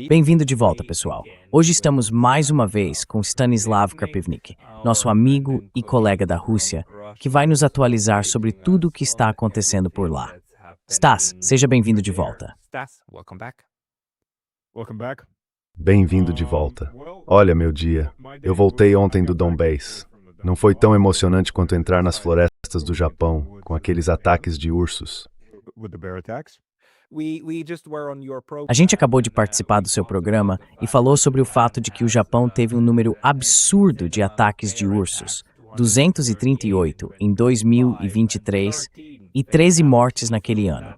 Bem-vindo de volta, pessoal. Hoje estamos mais uma vez com Stanislav Krapivnik, nosso amigo e colega da Rússia, que vai nos atualizar sobre tudo o que está acontecendo por lá. Stas, seja bem-vindo de volta. Bem-vindo de volta. Olha, meu dia, eu voltei ontem do Donbass. Não foi tão emocionante quanto entrar nas florestas do Japão, com aqueles ataques de ursos. A gente acabou de participar do seu programa e falou sobre o fato de que o Japão teve um número absurdo de ataques de ursos, 238 em 2023 e 13 mortes naquele ano.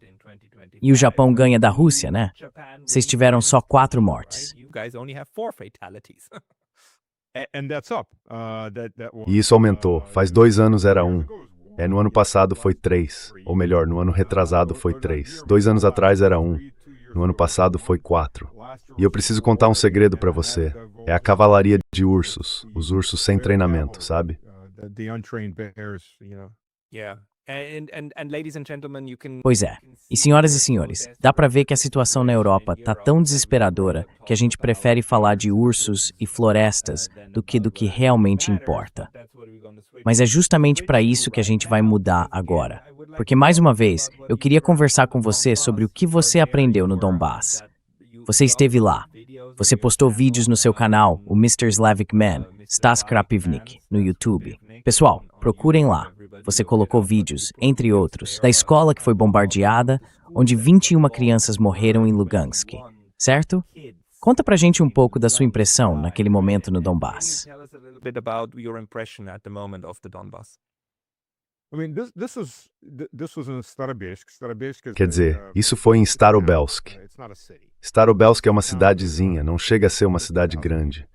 E o Japão ganha da Rússia, né? Vocês tiveram só 4 mortes. E isso aumentou. Faz 2 anos era 1. No ano passado foi 3. Ou melhor, no ano retrasado foi 3. 2 anos atrás era 1. No ano passado foi 4. E eu preciso contar um segredo pra você. É a cavalaria de ursos. Os ursos sem treinamento, sabe? Pois é. E senhoras e senhores, dá pra ver que a situação na Europa tá tão desesperadora que a gente prefere falar de ursos e florestas do que realmente importa. Mas é justamente para isso que a gente vai mudar agora. Porque, mais uma vez, eu queria conversar com você sobre o que você aprendeu no Donbass. Você esteve lá. Você postou vídeos no seu canal, o Mr. Slavic Man, Stas Krapivnik, no YouTube. Pessoal, procurem lá. Você colocou vídeos, entre outros, da escola que foi bombardeada, onde 21 crianças morreram em Lugansk, certo? Conta pra gente um pouco da sua impressão naquele momento no Donbass. Quer dizer, isso foi em Starobelsk. Starobelsk é uma cidadezinha, não chega a ser uma cidade grande.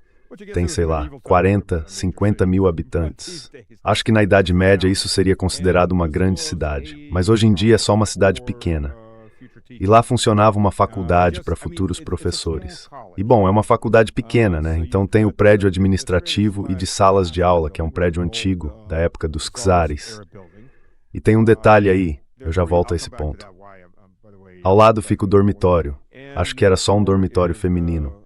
Tem, sei lá, 40, 50 mil habitantes. Acho que na Idade Média isso seria considerado uma grande cidade, mas hoje em dia é só uma cidade pequena. E lá funcionava uma faculdade para futuros professores. E bom, é uma faculdade pequena, né? Então tem o prédio administrativo e de salas de aula, que é um prédio antigo, da época dos czares. E tem um detalhe aí, eu já volto a esse ponto. Ao lado fica o dormitório. Acho que era só um dormitório feminino.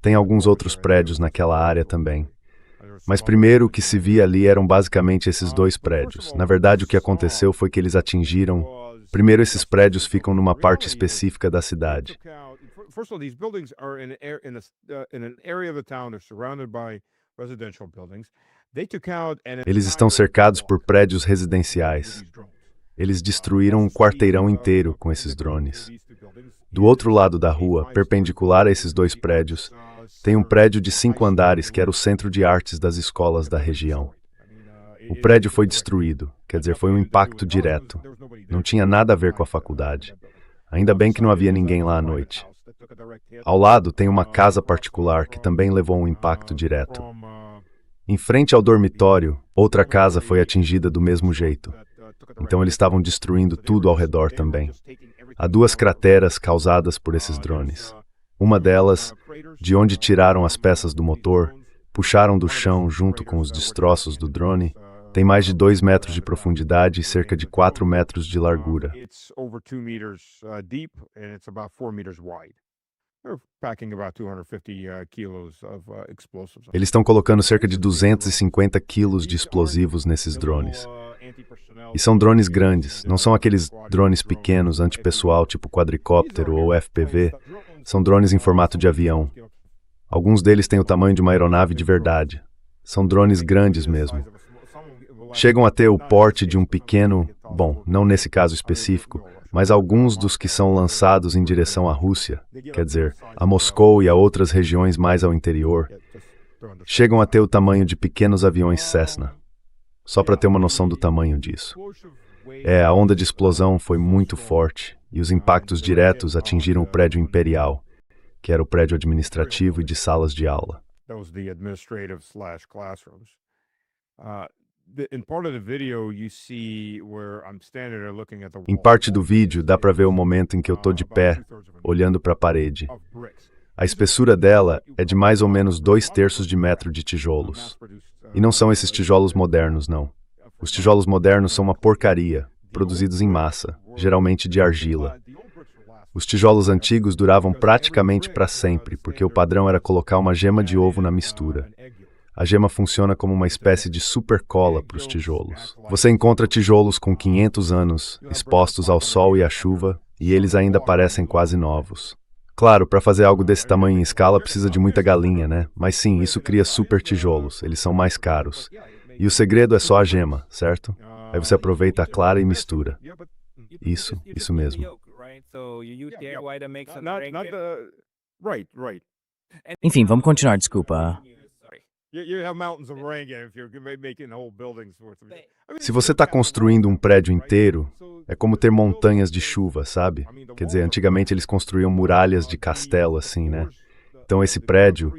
Tem alguns outros prédios naquela área também. Mas primeiro o que se via ali eram basicamente esses 2 prédios. Na verdade, o que aconteceu foi que eles atingiram... Primeiro, esses prédios ficam numa parte específica da cidade. Eles estão cercados por prédios residenciais. Eles destruíram um quarteirão inteiro com esses drones. Do outro lado da rua, perpendicular a esses 2 prédios, tem um prédio de 5 andares que era o centro de artes das escolas da região. O prédio foi destruído, quer dizer, foi um impacto direto. Não tinha nada a ver com a faculdade. Ainda bem que não havia ninguém lá à noite. Ao lado tem uma casa particular que também levou um impacto direto. Em frente ao dormitório, outra casa foi atingida do mesmo jeito. Então eles estavam destruindo tudo ao redor também. Há 2 crateras causadas por esses drones. Uma delas, de onde tiraram as peças do motor, puxaram do chão junto com os destroços do drone, tem mais de 2 metros de profundidade e cerca de 4 metros de largura. Eles estão colocando cerca de 250 quilos de explosivos nesses drones. E são drones grandes, não são aqueles drones pequenos antipessoal tipo quadricóptero ou FPV, são drones em formato de avião. Alguns deles têm o tamanho de uma aeronave de verdade. São drones grandes mesmo. Chegam a ter o porte de um pequeno, bom, não nesse caso específico, mas alguns dos que são lançados em direção à Rússia, quer dizer, a Moscou e a outras regiões mais ao interior, chegam a ter o tamanho de pequenos aviões Cessna. Só para ter uma noção do tamanho disso. A onda de explosão foi muito forte e os impactos diretos atingiram o prédio imperial, que era o prédio administrativo e de salas de aula. Em parte do vídeo, dá para ver o momento em que eu estou de pé, olhando para a parede. A espessura dela é de mais ou menos 2/3 de metro de tijolos. E não são esses tijolos modernos, não. Os tijolos modernos são uma porcaria, produzidos em massa, geralmente de argila. Os tijolos antigos duravam praticamente para sempre, porque o padrão era colocar uma gema de ovo na mistura. A gema funciona como uma espécie de super cola para os tijolos. Você encontra tijolos com 500 anos, expostos ao sol e à chuva, e eles ainda parecem quase novos. Claro, para fazer algo desse tamanho em escala precisa de muita galinha, né? Mas sim, isso cria super tijolos, eles são mais caros. E o segredo é só a gema, certo? Aí você aproveita a clara e mistura. Isso mesmo. Enfim, vamos continuar, desculpa. Se você está construindo um prédio inteiro, é como ter montanhas de chuva, sabe? Quer dizer, antigamente eles construíam muralhas de castelo assim, né? Então esse prédio,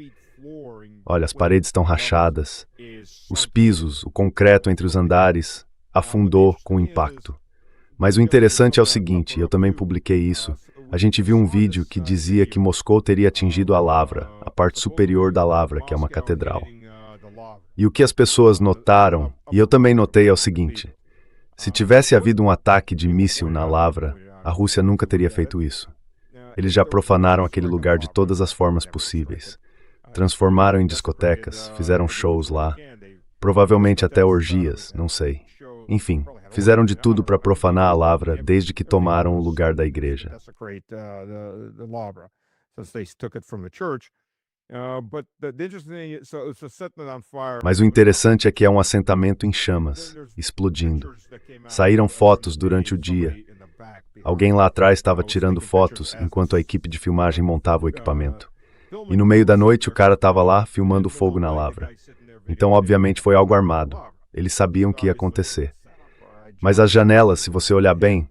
olha, as paredes estão rachadas, os pisos, o concreto entre os andares, afundou com o impacto. Mas o interessante é o seguinte, eu também publiquei isso, a gente viu um vídeo que dizia que Moscou teria atingido a Lavra, a parte superior da Lavra, que é uma catedral. E o que as pessoas notaram, e eu também notei, é o seguinte: se tivesse havido um ataque de míssil na Lavra, a Rússia nunca teria feito isso. Eles já profanaram aquele lugar de todas as formas possíveis. Transformaram em discotecas, fizeram shows lá, provavelmente até orgias, não sei. Enfim, fizeram de tudo para profanar a Lavra desde que tomaram o lugar da igreja. Mas o interessante é que é um assentamento em chamas, explodindo. Saíram fotos durante o dia. Alguém lá atrás estava tirando fotos enquanto a equipe de filmagem montava o equipamento. E no meio da noite o cara estava lá filmando o fogo na Lavra. Então, obviamente, foi algo armado. Eles sabiam que ia acontecer. Mas as janelas, se você olhar bem,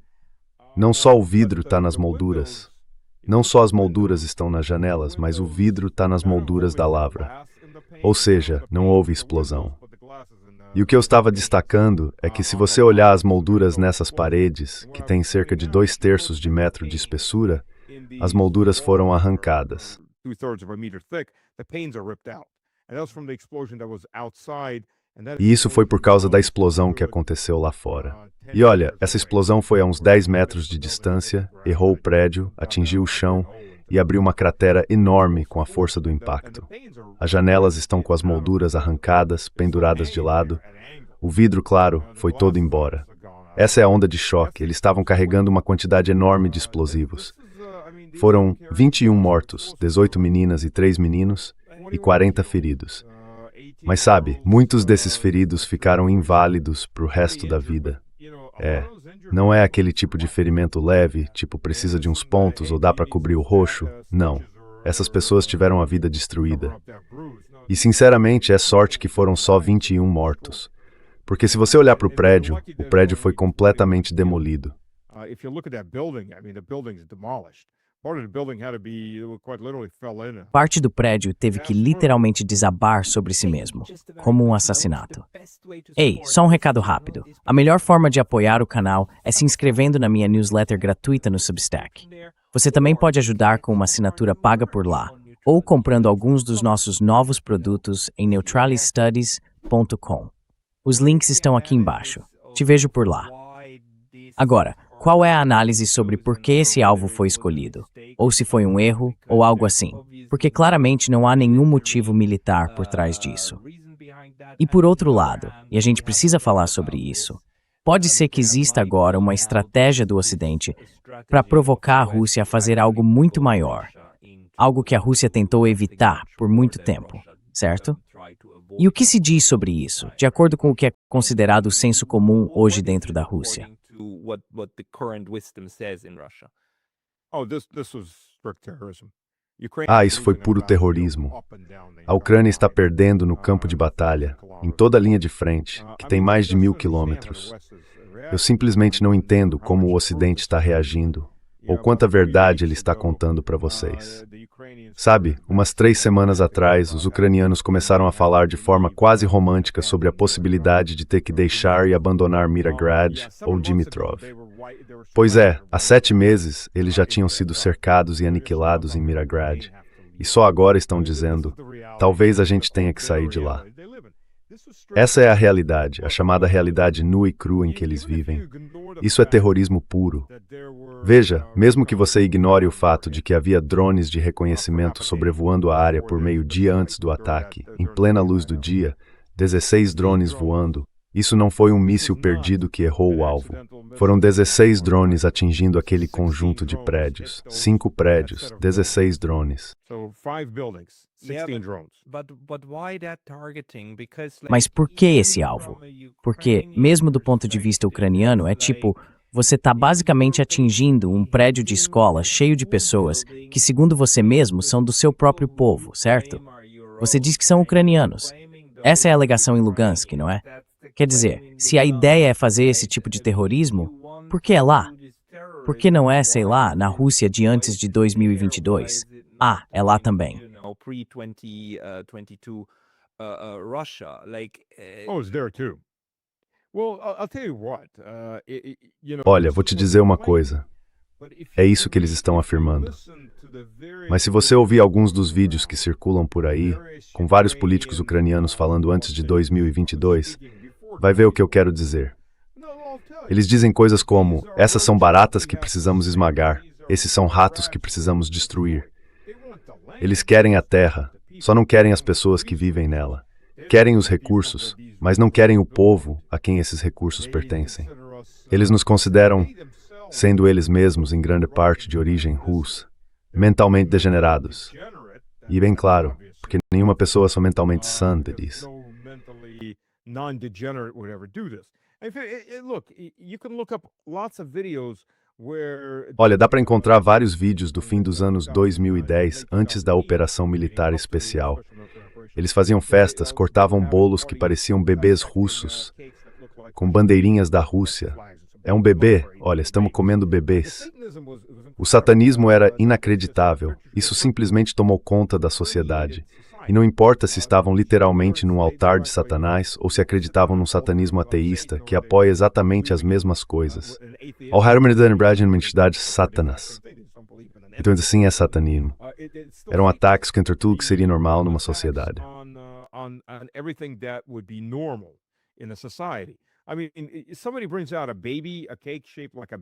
não só o vidro está nas molduras. Não só as molduras estão nas janelas, mas o vidro está nas molduras da Lavra. Ou seja, não houve explosão. E o que eu estava destacando é que se você olhar as molduras nessas paredes, que têm cerca de 2/3 de metro de espessura, as molduras foram arrancadas. E isso foi por causa da explosão que aconteceu lá fora. E olha, essa explosão foi a uns 10 metros de distância, errou o prédio, atingiu o chão e abriu uma cratera enorme com a força do impacto. As janelas estão com as molduras arrancadas, penduradas de lado. O vidro, claro, foi todo embora. Essa é a onda de choque, eles estavam carregando uma quantidade enorme de explosivos. Foram 21 mortos, 18 meninas e 3 meninos, e 40 feridos. Mas sabe, muitos desses feridos ficaram inválidos para o resto da vida. Não é aquele tipo de ferimento leve, tipo precisa de uns pontos ou dá para cobrir o roxo. Não, essas pessoas tiveram a vida destruída. E sinceramente é sorte que foram só 21 mortos. Porque se você olhar para o prédio foi completamente demolido. Parte do prédio teve que literalmente desabar sobre si mesmo, como um assassinato. Ei, só um recado rápido. A melhor forma de apoiar o canal é se inscrevendo na minha newsletter gratuita no Substack. Você também pode ajudar com uma assinatura paga por lá, ou comprando alguns dos nossos novos produtos em neutralistudies.com. Os links estão aqui embaixo. Te vejo por lá. Agora, qual é a análise sobre por que esse alvo foi escolhido? Ou se foi um erro, ou algo assim? Porque claramente não há nenhum motivo militar por trás disso. E por outro lado, e a gente precisa falar sobre isso, pode ser que exista agora uma estratégia do Ocidente para provocar a Rússia a fazer algo muito maior. Algo que a Rússia tentou evitar por muito tempo, certo? E o que se diz sobre isso, de acordo com o que é considerado o senso comum hoje dentro da Rússia? Isso foi puro terrorismo. A Ucrânia está perdendo no campo de batalha, em toda a linha de frente, que tem mais de 1.000 quilômetros. Eu simplesmente não entendo como o Ocidente está reagindo, ou quanta verdade ele está contando para vocês. Sabe, umas 3 semanas atrás, os ucranianos começaram a falar de forma quase romântica sobre a possibilidade de ter que deixar e abandonar Miragrad ou Dimitrov. Pois é, há 7 meses eles já tinham sido cercados e aniquilados em Miragrad, e só agora estão dizendo, talvez a gente tenha que sair de lá. Essa é a realidade, a chamada realidade nua e crua em que eles vivem. Isso é terrorismo puro. Veja, mesmo que você ignore o fato de que havia drones de reconhecimento sobrevoando a área por meio-dia antes do ataque, em plena luz do dia, 16 drones voando, isso não foi um míssil perdido que errou o alvo. Foram 16 drones atingindo aquele conjunto de prédios. 5 prédios, 16 drones. Mas por que esse alvo? Porque, mesmo do ponto de vista ucraniano, é tipo, você está basicamente atingindo um prédio de escola cheio de pessoas que, segundo você mesmo, são do seu próprio povo, certo? Você diz que são ucranianos. Essa é a alegação em Lugansk, não é? Quer dizer, se a ideia é fazer esse tipo de terrorismo, por que é lá? Por que não é, sei lá, na Rússia de antes de 2022? Ah, é lá também. Olha, vou te dizer uma coisa. É isso que eles estão afirmando. Mas se você ouvir alguns dos vídeos que circulam por aí, com vários políticos ucranianos falando antes de 2022, vai ver o que eu quero dizer. Eles dizem coisas como: essas são baratas que precisamos esmagar, esses são ratos que precisamos destruir. Eles querem a terra, só não querem as pessoas que vivem nela. Querem os recursos, mas não querem o povo a quem esses recursos pertencem. Eles nos consideram, sendo eles mesmos em grande parte de origem russa, mentalmente degenerados. E bem claro, porque nenhuma pessoa só mentalmente sã diz. Olha, dá para encontrar vários vídeos do fim dos anos 2010, antes da operação militar especial. Eles faziam festas, cortavam bolos que pareciam bebês russos, com bandeirinhas da Rússia. É um bebê, olha, estamos comendo bebês. O satanismo era inacreditável. Isso simplesmente tomou conta da sociedade. E não importa se estavam literalmente num altar de Satanás ou se acreditavam num satanismo ateísta que apoia exatamente as mesmas coisas. Ao identidade Satanás. Então, assim é satanismo. Eram ataques contra tudo que seria normal numa sociedade.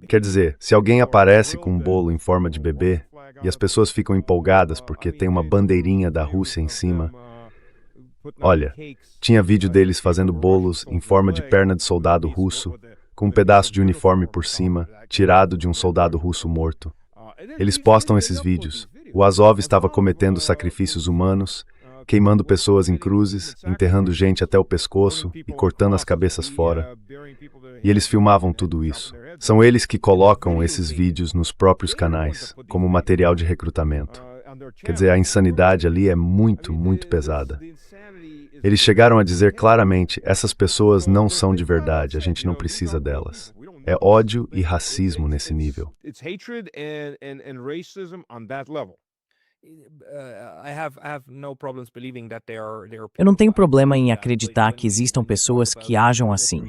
Quer dizer, se alguém aparece com um bolo em forma de bebê e as pessoas ficam empolgadas porque tem uma bandeirinha da Rússia em cima, olha, tinha vídeo deles fazendo bolos em forma de perna de soldado russo, com um pedaço de uniforme por cima, tirado de um soldado russo morto. Eles postam esses vídeos. O Azov estava cometendo sacrifícios humanos, queimando pessoas em cruzes, enterrando gente até o pescoço e cortando as cabeças fora. E eles filmavam tudo isso. São eles que colocam esses vídeos nos próprios canais, como material de recrutamento. Quer dizer, a insanidade ali é muito, muito pesada. Eles chegaram a dizer claramente, essas pessoas não são de verdade, a gente não precisa delas. É ódio e racismo nesse nível. Eu não tenho problema em acreditar que existam pessoas que ajam assim.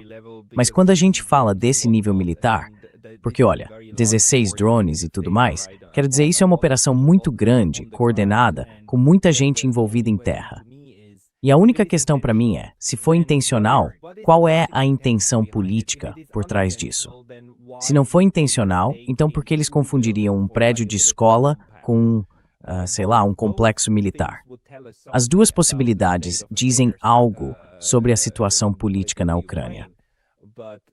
Mas quando a gente fala desse nível militar, porque olha, 16 drones e tudo mais, quero dizer, isso é uma operação muito grande, coordenada, com muita gente envolvida em terra. E a única questão para mim é, se foi intencional, qual é a intenção política por trás disso? Se não foi intencional, então por que eles confundiriam um prédio de escola com sei lá, um complexo militar? As duas possibilidades dizem algo sobre a situação política na Ucrânia.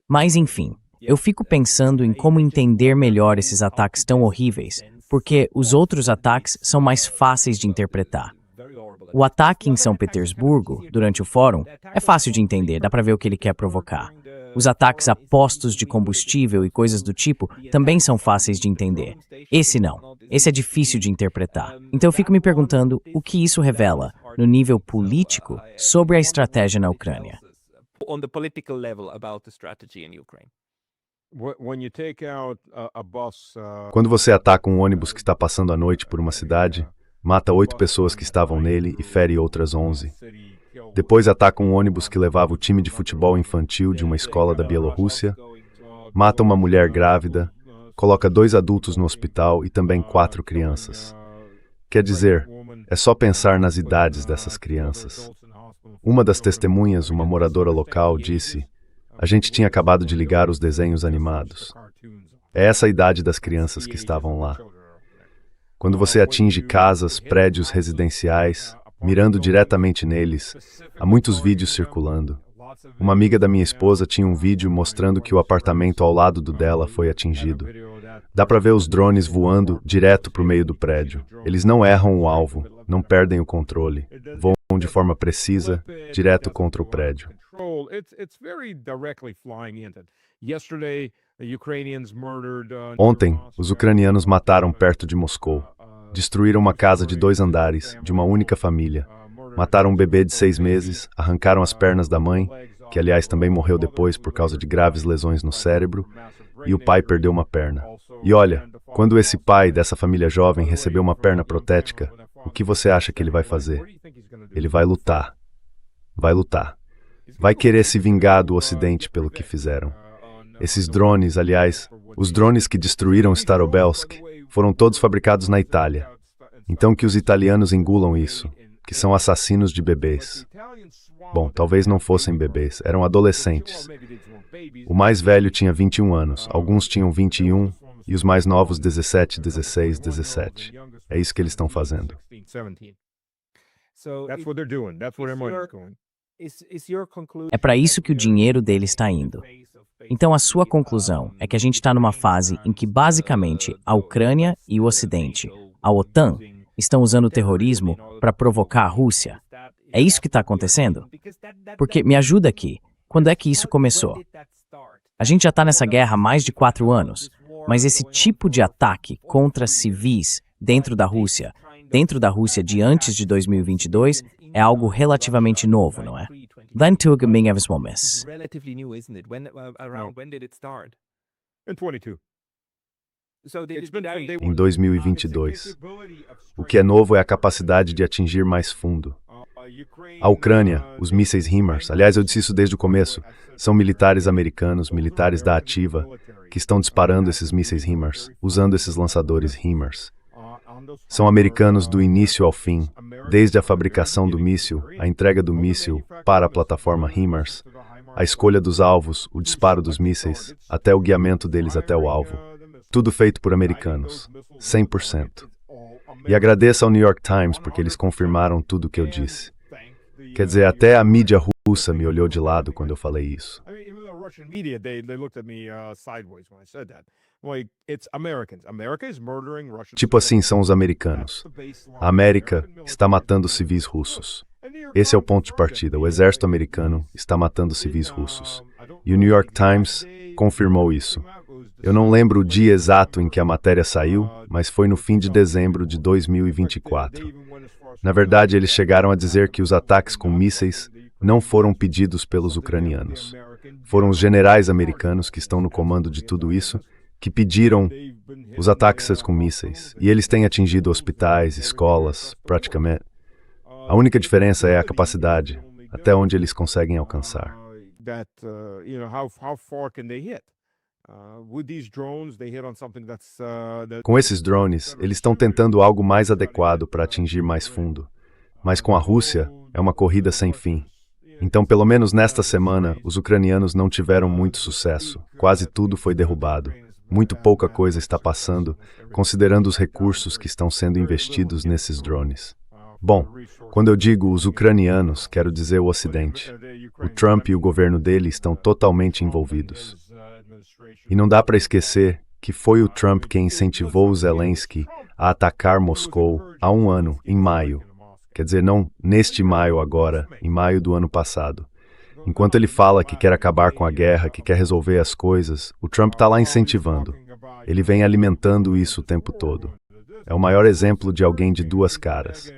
Mas, enfim, eu fico pensando em como entender melhor esses ataques tão horríveis, porque os outros ataques são mais fáceis de interpretar. O ataque em São Petersburgo, durante o fórum, é fácil de entender, dá para ver o que ele quer provocar. Os ataques a postos de combustível e coisas do tipo também são fáceis de entender. Esse não. Esse é difícil de interpretar. Então eu fico me perguntando o que isso revela, no nível político, sobre a estratégia na Ucrânia. Quando você ataca um ônibus que está passando a noite por uma cidade, mata 8 pessoas que estavam nele e fere outras 11. Depois ataca um ônibus que levava o time de futebol infantil de uma escola da Bielorrússia, mata uma mulher grávida, coloca 2 adultos no hospital e também 4 crianças. Quer dizer, é só pensar nas idades dessas crianças. Uma das testemunhas, uma moradora local, disse: "A gente tinha acabado de ligar os desenhos animados." É essa a idade das crianças que estavam lá. Quando você atinge casas, prédios residenciais, mirando diretamente neles, há muitos vídeos circulando. Uma amiga da minha esposa tinha um vídeo mostrando que o apartamento ao lado do dela foi atingido. Dá para ver os drones voando direto para o meio do prédio. Eles não erram o alvo, não perdem o controle. Voam de forma precisa, direto contra o prédio. Ontem, os ucranianos mataram perto de Moscou. Destruíram uma casa de 2 andares, de uma única família. Mataram um bebê de 6 meses, arrancaram as pernas da mãe, que aliás também morreu depois por causa de graves lesões no cérebro, e o pai perdeu uma perna. E olha, quando esse pai dessa família jovem recebeu uma perna protética, o que você acha que ele vai fazer? Ele vai lutar. Vai lutar. Vai querer se vingar do Ocidente pelo que fizeram. Esses drones, aliás, os drones que destruíram Starobelsk, foram todos fabricados na Itália. Então que os italianos engulam isso, que são assassinos de bebês. Bom, talvez não fossem bebês, eram adolescentes. O mais velho tinha 21 anos, alguns tinham 21, e os mais novos 17, 16, 17. É isso que eles estão fazendo. É para isso que o dinheiro dele está indo. Então a sua conclusão é que a gente está numa fase em que basicamente a Ucrânia e o Ocidente, a OTAN, estão usando o terrorismo para provocar a Rússia. É isso que está acontecendo? Porque me ajuda aqui, quando é que isso começou? A gente já está nessa guerra há mais de 4 anos, mas esse tipo de ataque contra civis dentro da Rússia de antes de 2022, é algo relativamente novo, não é? Then tog minhas momentos. Relatively new, isn't it? When did it start? In 22. Em 2022. O que é novo é a capacidade de atingir mais fundo. A Ucrânia, os mísseis HIMARS, aliás, eu disse isso desde o começo, são militares americanos, militares da ativa, que estão disparando esses mísseis HIMARS, usando esses lançadores HIMARS. São americanos do início ao fim, desde a fabricação do míssil, a entrega do míssil para a plataforma HIMARS, a escolha dos alvos, o disparo dos mísseis, até o guiamento deles até o alvo. Tudo feito por americanos, 100%. E agradeço ao New York Times porque eles confirmaram tudo o que eu disse. Quer dizer, até a mídia russa me olhou de lado quando eu falei isso. Tipo assim, são os americanos. A América está matando civis russos. Esse é o ponto de partida. O exército americano está matando civis russos. E o New York Times confirmou isso. Eu não lembro o dia exato em que a matéria saiu, mas foi no fim de dezembro de 2024. Na verdade, eles chegaram a dizer que os ataques com mísseis não foram pedidos pelos ucranianos. Foram os generais americanos que estão no comando de tudo isso que pediram os ataques com mísseis. E eles têm atingido hospitais, escolas, praticamente. A única diferença é a capacidade, até onde eles conseguem alcançar. Com esses drones, eles estão tentando algo mais adequado para atingir mais fundo. Mas com a Rússia, é uma corrida sem fim. Então, pelo menos nesta semana, os ucranianos não tiveram muito sucesso. Quase tudo foi derrubado. Muito pouca coisa está passando, considerando os recursos que estão sendo investidos nesses drones. Bom, quando eu digo os ucranianos, quero dizer o Ocidente. O Trump e o governo dele estão totalmente envolvidos. E não dá para esquecer que foi o Trump quem incentivou o Zelensky a atacar Moscou há 1 ano, em maio. Quer dizer, não neste maio agora, em maio do ano passado. Enquanto ele fala que quer acabar com a guerra, que quer resolver as coisas, o Trump está lá incentivando. Ele vem alimentando isso o tempo todo. É o maior exemplo de alguém de 2 caras.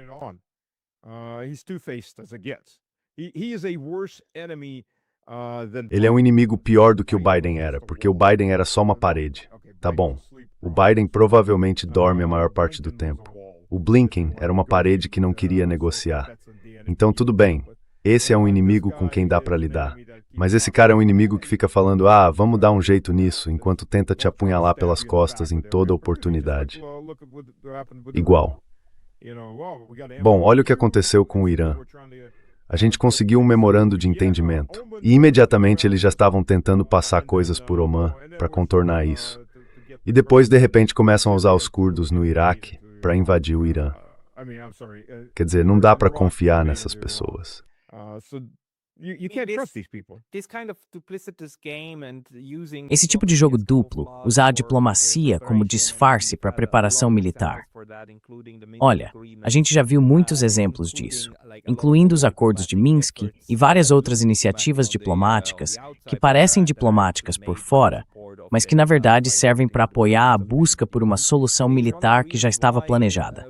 Ele é um inimigo pior do que o Biden era, porque o Biden era só uma parede. Tá bom. O Biden provavelmente dorme a maior parte do tempo. O Blinken era uma parede que não queria negociar. Então tudo bem. Esse é um inimigo com quem dá para lidar. Mas esse cara é um inimigo que fica falando, vamos dar um jeito nisso, enquanto tenta te apunhalar pelas costas em toda oportunidade. Igual. Bom, olha o que aconteceu com o Irã. A gente conseguiu um memorando de entendimento. E imediatamente eles já estavam tentando passar coisas por Oman para contornar isso. E depois, de repente, começam a usar os curdos no Iraque para invadir o Irã. Quer dizer, não dá para confiar nessas pessoas. Esse tipo de jogo duplo, usar a diplomacia como disfarce para preparação militar. Olha, a gente já viu muitos exemplos disso, incluindo os acordos de Minsk e várias outras iniciativas diplomáticas que parecem diplomáticas por fora, mas que na verdade servem para apoiar a busca por uma solução militar que já estava planejada.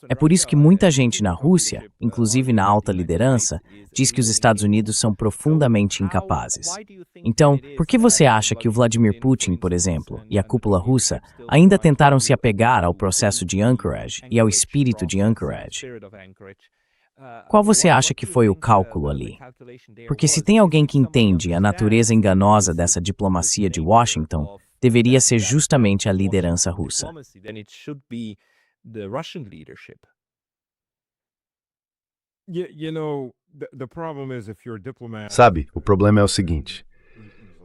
É por isso que muita gente na Rússia, inclusive na alta liderança, diz que os Estados Unidos são profundamente incapazes. Então, por que você acha que o Vladimir Putin, por exemplo, e a cúpula russa ainda tentaram se apegar ao processo de Anchorage e ao espírito de Anchorage? Qual você acha que foi o cálculo ali? Porque se tem alguém que entende a natureza enganosa dessa diplomacia de Washington, deveria ser justamente a liderança russa. Sabe, o problema é o seguinte.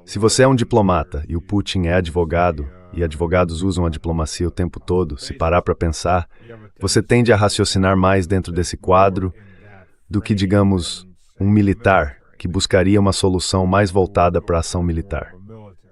Se você é um diplomata e o Putin é advogado, e advogados usam a diplomacia o tempo todo, se parar para pensar, você tende a raciocinar mais dentro desse quadro do que, digamos, um militar que buscaria uma solução mais voltada para a ação militar.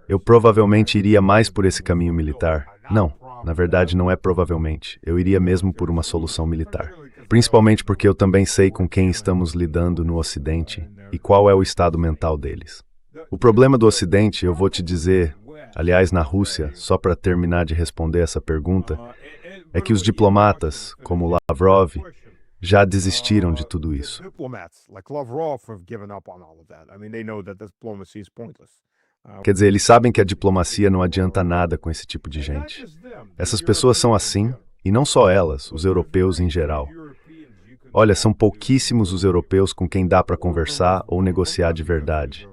Eu provavelmente iria mais por esse caminho militar. Não, na verdade não é provavelmente. Eu iria mesmo por uma solução militar. Principalmente porque eu também sei com quem estamos lidando no Ocidente e qual é o estado mental deles. O problema do Ocidente, eu vou te dizer, aliás, na Rússia, só para terminar de responder essa pergunta, é que os diplomatas, como Lavrov, já desistiram de tudo isso. Quer dizer, eles sabem que a diplomacia não adianta nada com esse tipo de gente. Essas pessoas são assim, e não só elas, os europeus em geral. Olha, são pouquíssimos os europeus com quem dá para conversar ou negociar de verdade.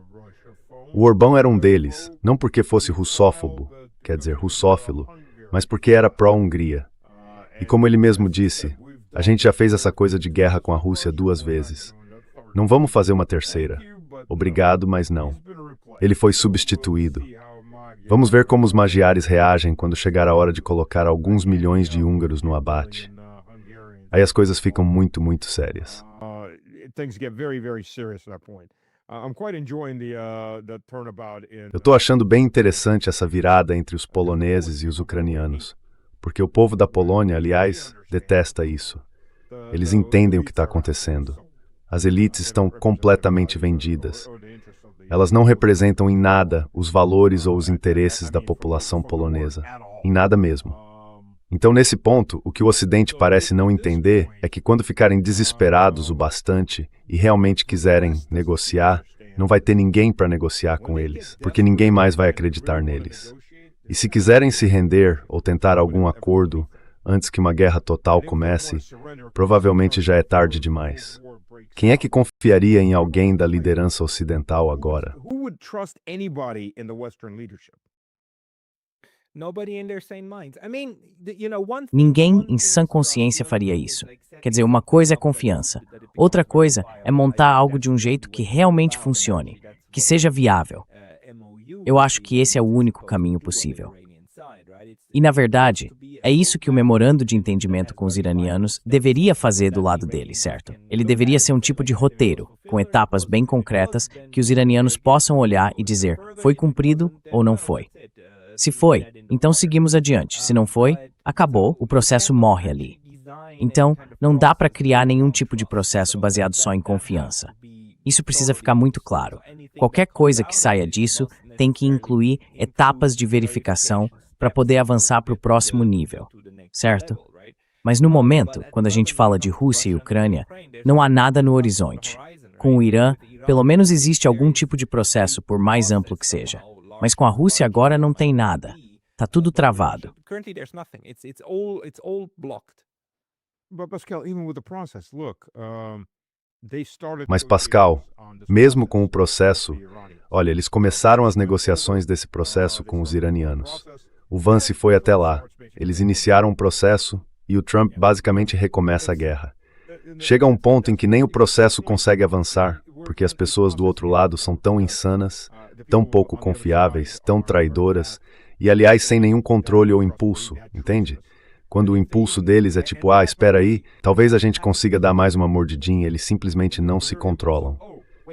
O Orbán era um deles, não porque fosse russófobo, quer dizer, russófilo, mas porque era pró-Hungria. E como ele mesmo disse, a gente já fez essa coisa de guerra com a Rússia 2 vezes. Não vamos fazer uma terceira. Obrigado, mas não. Ele foi substituído. Vamos ver como os magiares reagem quando chegar a hora de colocar alguns milhões de húngaros no abate. Aí as coisas ficam muito, muito sérias. Eu estou achando bem interessante essa virada entre os poloneses e os ucranianos, porque o povo da Polônia, aliás, detesta isso. Eles entendem o que está acontecendo. As elites estão completamente vendidas. Elas não representam em nada os valores ou os interesses da população polonesa. Em nada mesmo. Então, nesse ponto, o que o Ocidente parece não entender é que quando ficarem desesperados o bastante e realmente quiserem negociar, não vai ter ninguém para negociar com eles, porque ninguém mais vai acreditar neles. E se quiserem se render ou tentar algum acordo antes que uma guerra total comece, provavelmente já é tarde demais. Quem é que confiaria em alguém da liderança ocidental agora? Ninguém em sã consciência faria isso. Quer dizer, uma coisa é confiança. Outra coisa é montar algo de um jeito que realmente funcione, que seja viável. Eu acho que esse é o único caminho possível. E, na verdade, é isso que o memorando de entendimento com os iranianos deveria fazer do lado dele, certo? Ele deveria ser um tipo de roteiro, com etapas bem concretas que os iranianos possam olhar e dizer, foi cumprido ou não foi. Se foi, então seguimos adiante. Se não foi, acabou, o processo morre ali. Então, não dá para criar nenhum tipo de processo baseado só em confiança. Isso precisa ficar muito claro. Qualquer coisa que saia disso tem que incluir etapas de verificação para poder avançar para o próximo nível, certo? Mas no momento, quando a gente fala de Rússia e Ucrânia, não há nada no horizonte. Com o Irã, pelo menos existe algum tipo de processo, por mais amplo que seja. Mas com a Rússia agora não tem nada. Tá tudo travado. Mas, Pascal, mesmo com o processo, olha, eles começaram as negociações desse processo com os iranianos. O Vance foi até lá. Eles iniciaram um processo e o Trump basicamente recomeça a guerra. Chega a um ponto em que nem o processo consegue avançar, porque as pessoas do outro lado são tão insanas, tão pouco confiáveis, tão traidoras, e aliás sem nenhum controle ou impulso, entende? Quando o impulso deles é tipo, espera aí, talvez a gente consiga dar mais uma mordidinha, eles simplesmente não se controlam.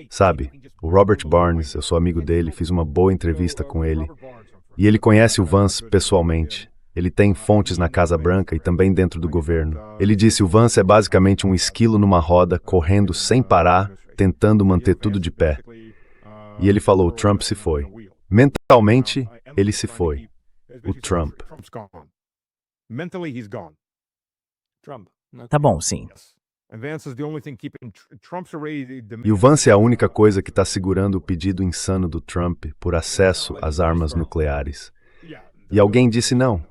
Sabe, o Robert Barnes, eu sou amigo dele, fiz uma boa entrevista com ele, e ele conhece o Vance pessoalmente. Ele tem fontes na Casa Branca e também dentro do governo. Ele disse o Vance é basicamente um esquilo numa roda, correndo sem parar, tentando manter tudo de pé. E ele falou, o Trump se foi. Mentalmente, ele se foi. O Trump. Tá bom, sim. E o Vance é a única coisa que está segurando o pedido insano do Trump por acesso às armas nucleares. E alguém disse não.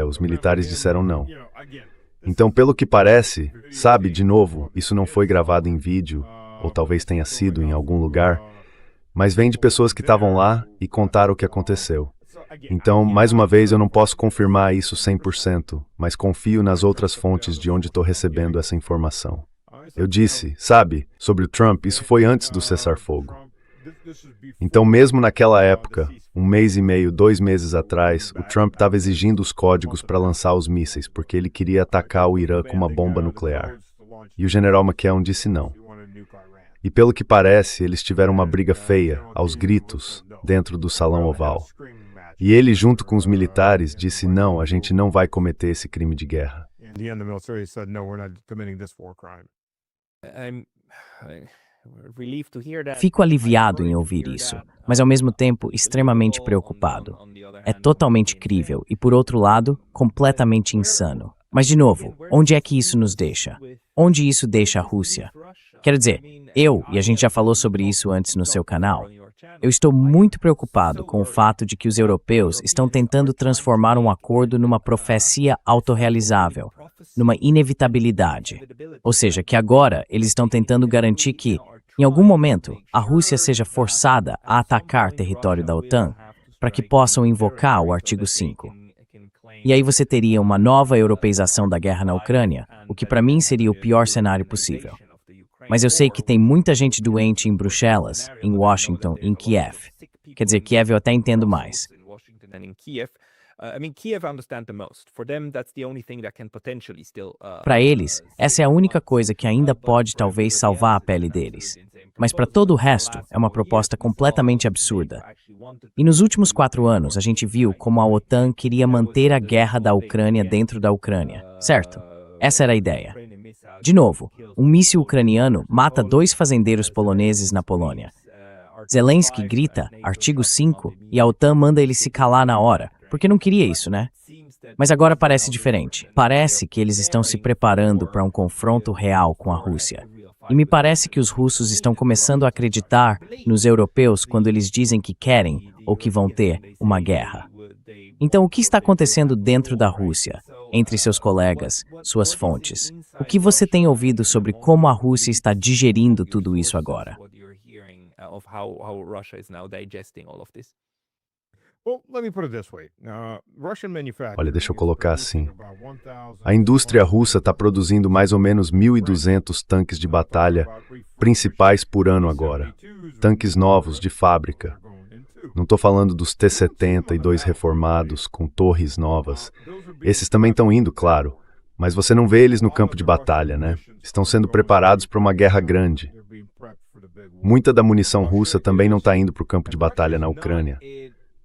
Os militares disseram não. Então, pelo que parece, sabe, de novo, isso não foi gravado em vídeo, ou talvez tenha sido em algum lugar, mas vem de pessoas que estavam lá e contaram o que aconteceu. Então, mais uma vez, eu não posso confirmar isso 100%, mas confio nas outras fontes de onde estou recebendo essa informação. Eu disse, sabe, sobre o Trump, isso foi antes do cessar-fogo. Então, mesmo naquela época, 1 mês e meio, 2 meses atrás, o Trump estava exigindo os códigos para lançar os mísseis, porque ele queria atacar o Irã com uma bomba nuclear. E o general McKeown disse não. E pelo que parece, eles tiveram uma briga feia, aos gritos, dentro do Salão Oval. E ele, junto com os militares, disse não, a gente não vai cometer esse crime de guerra. Fico aliviado em ouvir isso, mas ao mesmo tempo extremamente preocupado. É totalmente crível e, por outro lado, completamente insano. Mas, de novo, onde é que isso nos deixa? Onde isso deixa a Rússia? Quero dizer, e a gente já falou sobre isso antes no seu canal, eu estou muito preocupado com o fato de que os europeus estão tentando transformar um acordo numa profecia autorrealizável, numa inevitabilidade. Ou seja, que agora eles estão tentando garantir que, em algum momento, a Rússia seja forçada a atacar território da OTAN para que possam invocar o artigo 5. E aí você teria uma nova europeização da guerra na Ucrânia, o que para mim seria o pior cenário possível. Mas eu sei que tem muita gente doente em Bruxelas, em Washington, em Kiev. Quer dizer, Kiev eu até entendo mais. Para eles, essa é a única coisa que ainda pode talvez salvar a pele deles. Mas para todo o resto, é uma proposta completamente absurda. E nos últimos 4 anos, a gente viu como a OTAN queria manter a guerra da Ucrânia dentro da Ucrânia, certo? Essa era a ideia. De novo, um míssil ucraniano mata 2 fazendeiros poloneses na Polônia. Zelensky grita, artigo 5, e a OTAN manda ele se calar na hora, porque não queria isso, né? Mas agora parece diferente. Parece que eles estão se preparando para um confronto real com a Rússia. E me parece que os russos estão começando a acreditar nos europeus quando eles dizem que querem ou que vão ter uma guerra. Então, o que está acontecendo dentro da Rússia, entre seus colegas, suas fontes? O que você tem ouvido sobre como a Rússia está digerindo tudo isso agora? Olha, deixa eu colocar assim. A indústria russa está produzindo mais ou menos 1.200 tanques de batalha principais por ano agora. Tanques novos, de fábrica. Não estou falando dos T-72 reformados, com torres novas. Esses também estão indo, claro. Mas você não vê eles no campo de batalha, né? Estão sendo preparados para uma guerra grande. Muita da munição russa também não está indo para o campo de batalha na Ucrânia.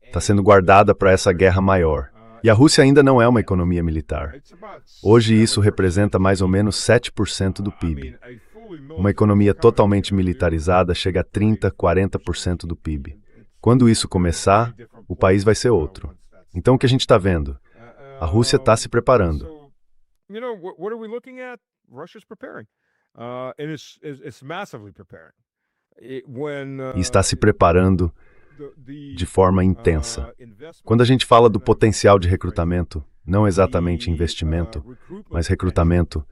Está sendo guardada para essa guerra maior. E a Rússia ainda não é uma economia militar. Hoje isso representa mais ou menos 7% do PIB. Uma economia totalmente militarizada chega a 30%, 40% do PIB. Quando isso começar, o país vai ser outro. Então o que a gente está vendo? A Rússia está se preparando. E está se preparando de forma intensa. Quando a gente fala do potencial de recrutamento, não exatamente investimento, mas recrutamento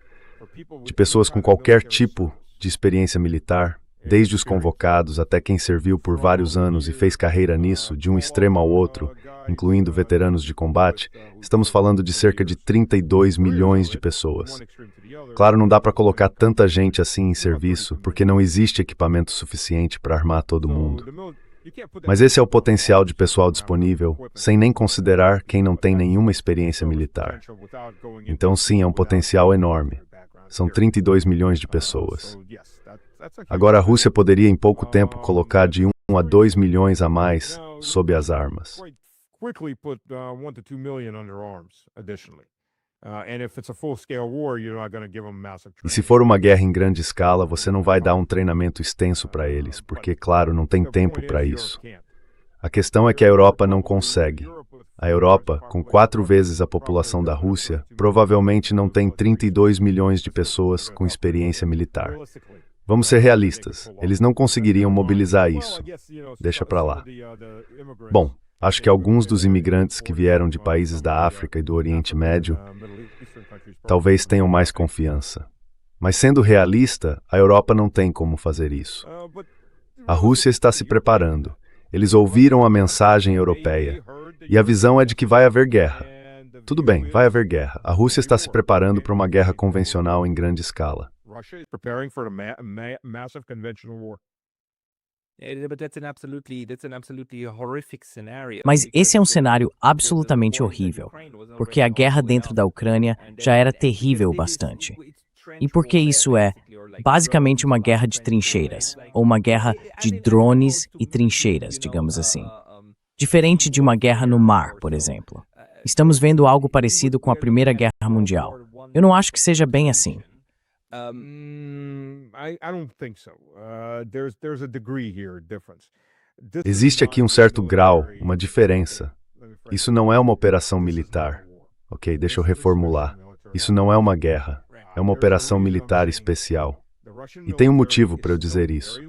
de pessoas com qualquer tipo de experiência militar, desde os convocados até quem serviu por vários anos e fez carreira nisso, de um extremo ao outro, incluindo veteranos de combate, estamos falando de cerca de 32 milhões de pessoas. Claro, não dá para colocar tanta gente assim em serviço, porque não existe equipamento suficiente para armar todo mundo. Mas esse é o potencial de pessoal disponível, sem nem considerar quem não tem nenhuma experiência militar. Então, sim, é um potencial enorme. São 32 milhões de pessoas. Agora, a Rússia poderia, em pouco tempo, colocar de 1 a 2 milhões a mais sob as armas. E se for uma guerra em grande escala, você não vai dar um treinamento extenso para eles, porque, claro, não tem tempo para isso. A questão é que a Europa não consegue. A Europa, com 4 vezes a população da Rússia, provavelmente não tem 32 milhões de pessoas com experiência militar. Vamos ser realistas, eles não conseguiriam mobilizar isso. Deixa para lá. Bom, acho que alguns dos imigrantes que vieram de países da África e do Oriente Médio talvez tenham mais confiança. Mas sendo realista, a Europa não tem como fazer isso. A Rússia está se preparando. Eles ouviram a mensagem europeia. E a visão é de que vai haver guerra. Tudo bem, vai haver guerra. A Rússia está se preparando para uma guerra convencional em grande escala. Mas esse é um cenário absolutamente horrível, porque a guerra dentro da Ucrânia já era terrível o bastante. E porque isso é basicamente uma guerra de trincheiras, ou uma guerra de drones e trincheiras, digamos assim. Diferente de uma guerra no mar, por exemplo. Estamos vendo algo parecido com a Primeira Guerra Mundial. Eu não acho que seja bem assim. Existe aqui um certo grau, uma diferença. Isso não é uma operação militar. Ok, deixa eu reformular. Isso não é uma guerra. É uma operação militar especial. E tem um motivo para eu dizer isso.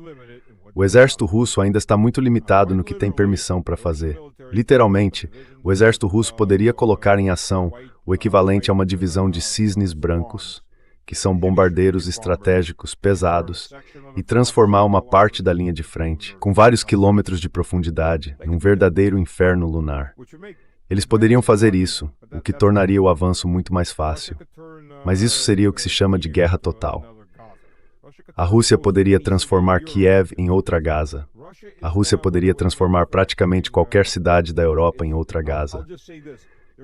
O exército russo ainda está muito limitado no que tem permissão para fazer. Literalmente, o exército russo poderia colocar em ação o equivalente a uma divisão de cisnes brancos, que são bombardeiros estratégicos pesados, e transformar uma parte da linha de frente, com vários quilômetros de profundidade, num verdadeiro inferno lunar. Eles poderiam fazer isso, o que tornaria o avanço muito mais fácil. Mas isso seria o que se chama de guerra total. A Rússia poderia transformar Kiev em outra Gaza. A Rússia poderia transformar praticamente qualquer cidade da Europa em outra Gaza.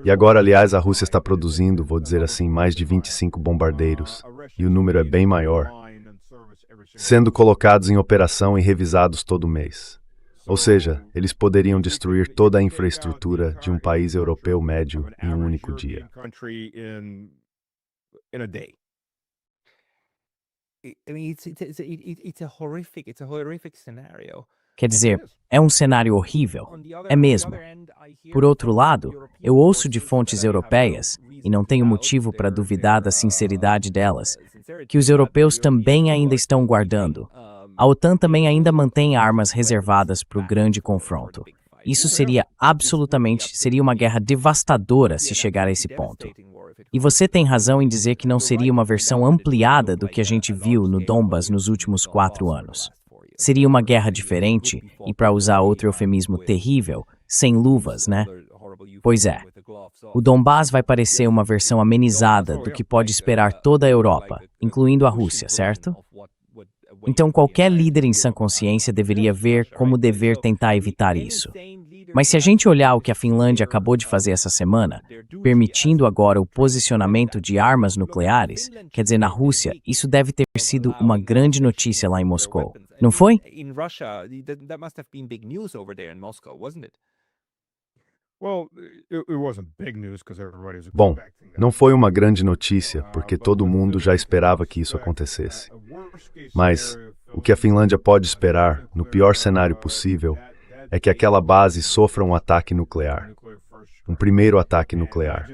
E agora, aliás, a Rússia está produzindo, vou dizer assim, mais de 25 bombardeiros, e o número é bem maior, sendo colocados em operação e revisados todo mês. Ou seja, eles poderiam destruir toda a infraestrutura de um país europeu médio em um único dia. Quer dizer, é um cenário horrível. É mesmo. Por outro lado, eu ouço de fontes europeias, e não tenho motivo para duvidar da sinceridade delas, que os europeus também ainda estão guardando. A OTAN também ainda mantém armas reservadas para o grande confronto. Isso seria uma guerra devastadora se chegar a esse ponto. E você tem razão em dizer que não seria uma versão ampliada do que a gente viu no Donbas nos últimos 4 anos. Seria uma guerra diferente, e para usar outro eufemismo terrível, sem luvas, né? Pois é. O Donbas vai parecer uma versão amenizada do que pode esperar toda a Europa, incluindo a Rússia, certo? Então qualquer líder em sã consciência deveria ver como dever tentar evitar isso. Mas se a gente olhar o que a Finlândia acabou de fazer essa semana, permitindo agora o posicionamento de armas nucleares, quer dizer, na Rússia, isso deve ter sido uma grande notícia lá em Moscou. Não foi? Bom, não foi uma grande notícia, porque todo mundo já esperava que isso acontecesse. Mas o que a Finlândia pode esperar, no pior cenário possível, é que aquela base sofra um ataque nuclear. Um primeiro ataque nuclear.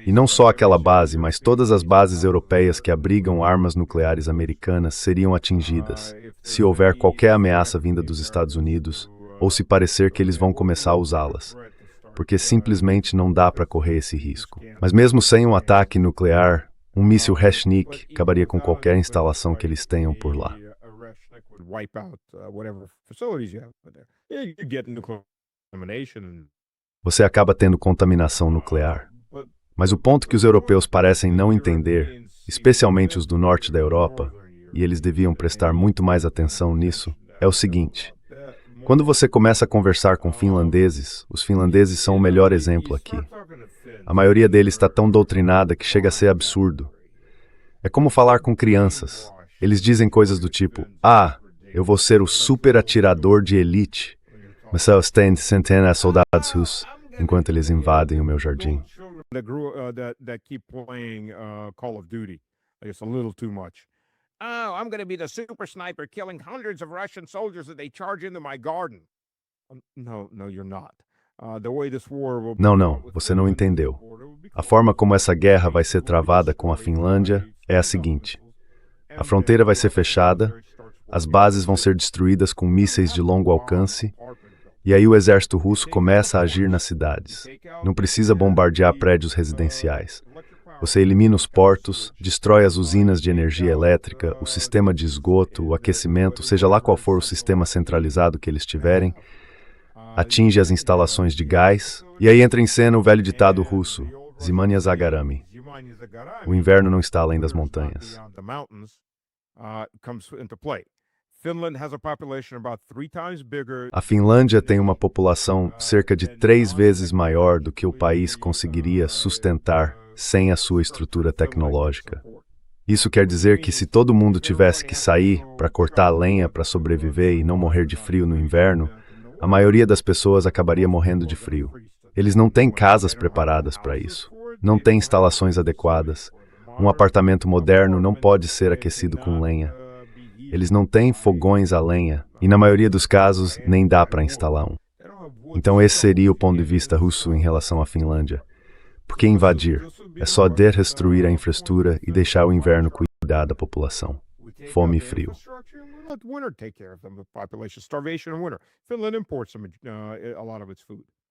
E não só aquela base, mas todas as bases europeias que abrigam armas nucleares americanas seriam atingidas, se houver qualquer ameaça vinda dos Estados Unidos, ou se parecer que eles vão começar a usá-las. Porque simplesmente não dá para correr esse risco. Mas mesmo sem um ataque nuclear, um míssil Reshnik acabaria com qualquer instalação que eles tenham por lá. Você acaba tendo contaminação nuclear. Mas o ponto que os europeus parecem não entender, especialmente os do norte da Europa, e eles deviam prestar muito mais atenção nisso, é o seguinte. Quando você começa a conversar com finlandeses, os finlandeses são o melhor exemplo aqui. A maioria deles está tão doutrinada que chega a ser absurdo. É como falar com crianças. Eles dizem coisas do tipo, eu vou ser o super atirador de elite, mas só tem centenas de soldados russos enquanto eles invadem o meu jardim. That keep playing Call of Duty. It's a little too much. Oh, I'm going to be the super sniper killing hundreds of Russian soldiers that they charge into my garden. No, you're not. The way this war will Não, você não entendeu. A forma como essa guerra vai ser travada com a Finlândia é a seguinte. A fronteira vai ser fechada, as bases vão ser destruídas com mísseis de longo alcance, e aí o exército russo começa a agir nas cidades. Não precisa bombardear prédios residenciais. Você elimina os portos, destrói as usinas de energia elétrica, o sistema de esgoto, o aquecimento, seja lá qual for o sistema centralizado que eles tiverem, atinge as instalações de gás, e aí entra em cena o velho ditado russo, Zimania Zagarami. O inverno não está além das montanhas. A Finlândia tem uma população cerca de 3 vezes maior do que o país conseguiria sustentar sem a sua estrutura tecnológica. Isso quer dizer que se todo mundo tivesse que sair para cortar lenha para sobreviver e não morrer de frio no inverno, a maioria das pessoas acabaria morrendo de frio. Eles não têm casas preparadas para isso. Não têm instalações adequadas. Um apartamento moderno não pode ser aquecido com lenha. Eles não têm fogões a lenha, e na maioria dos casos nem dá para instalar um. Então esse seria o ponto de vista russo em relação à Finlândia. Por que invadir? É só destruir a infraestrutura e deixar o inverno cuidar da população. Fome e frio.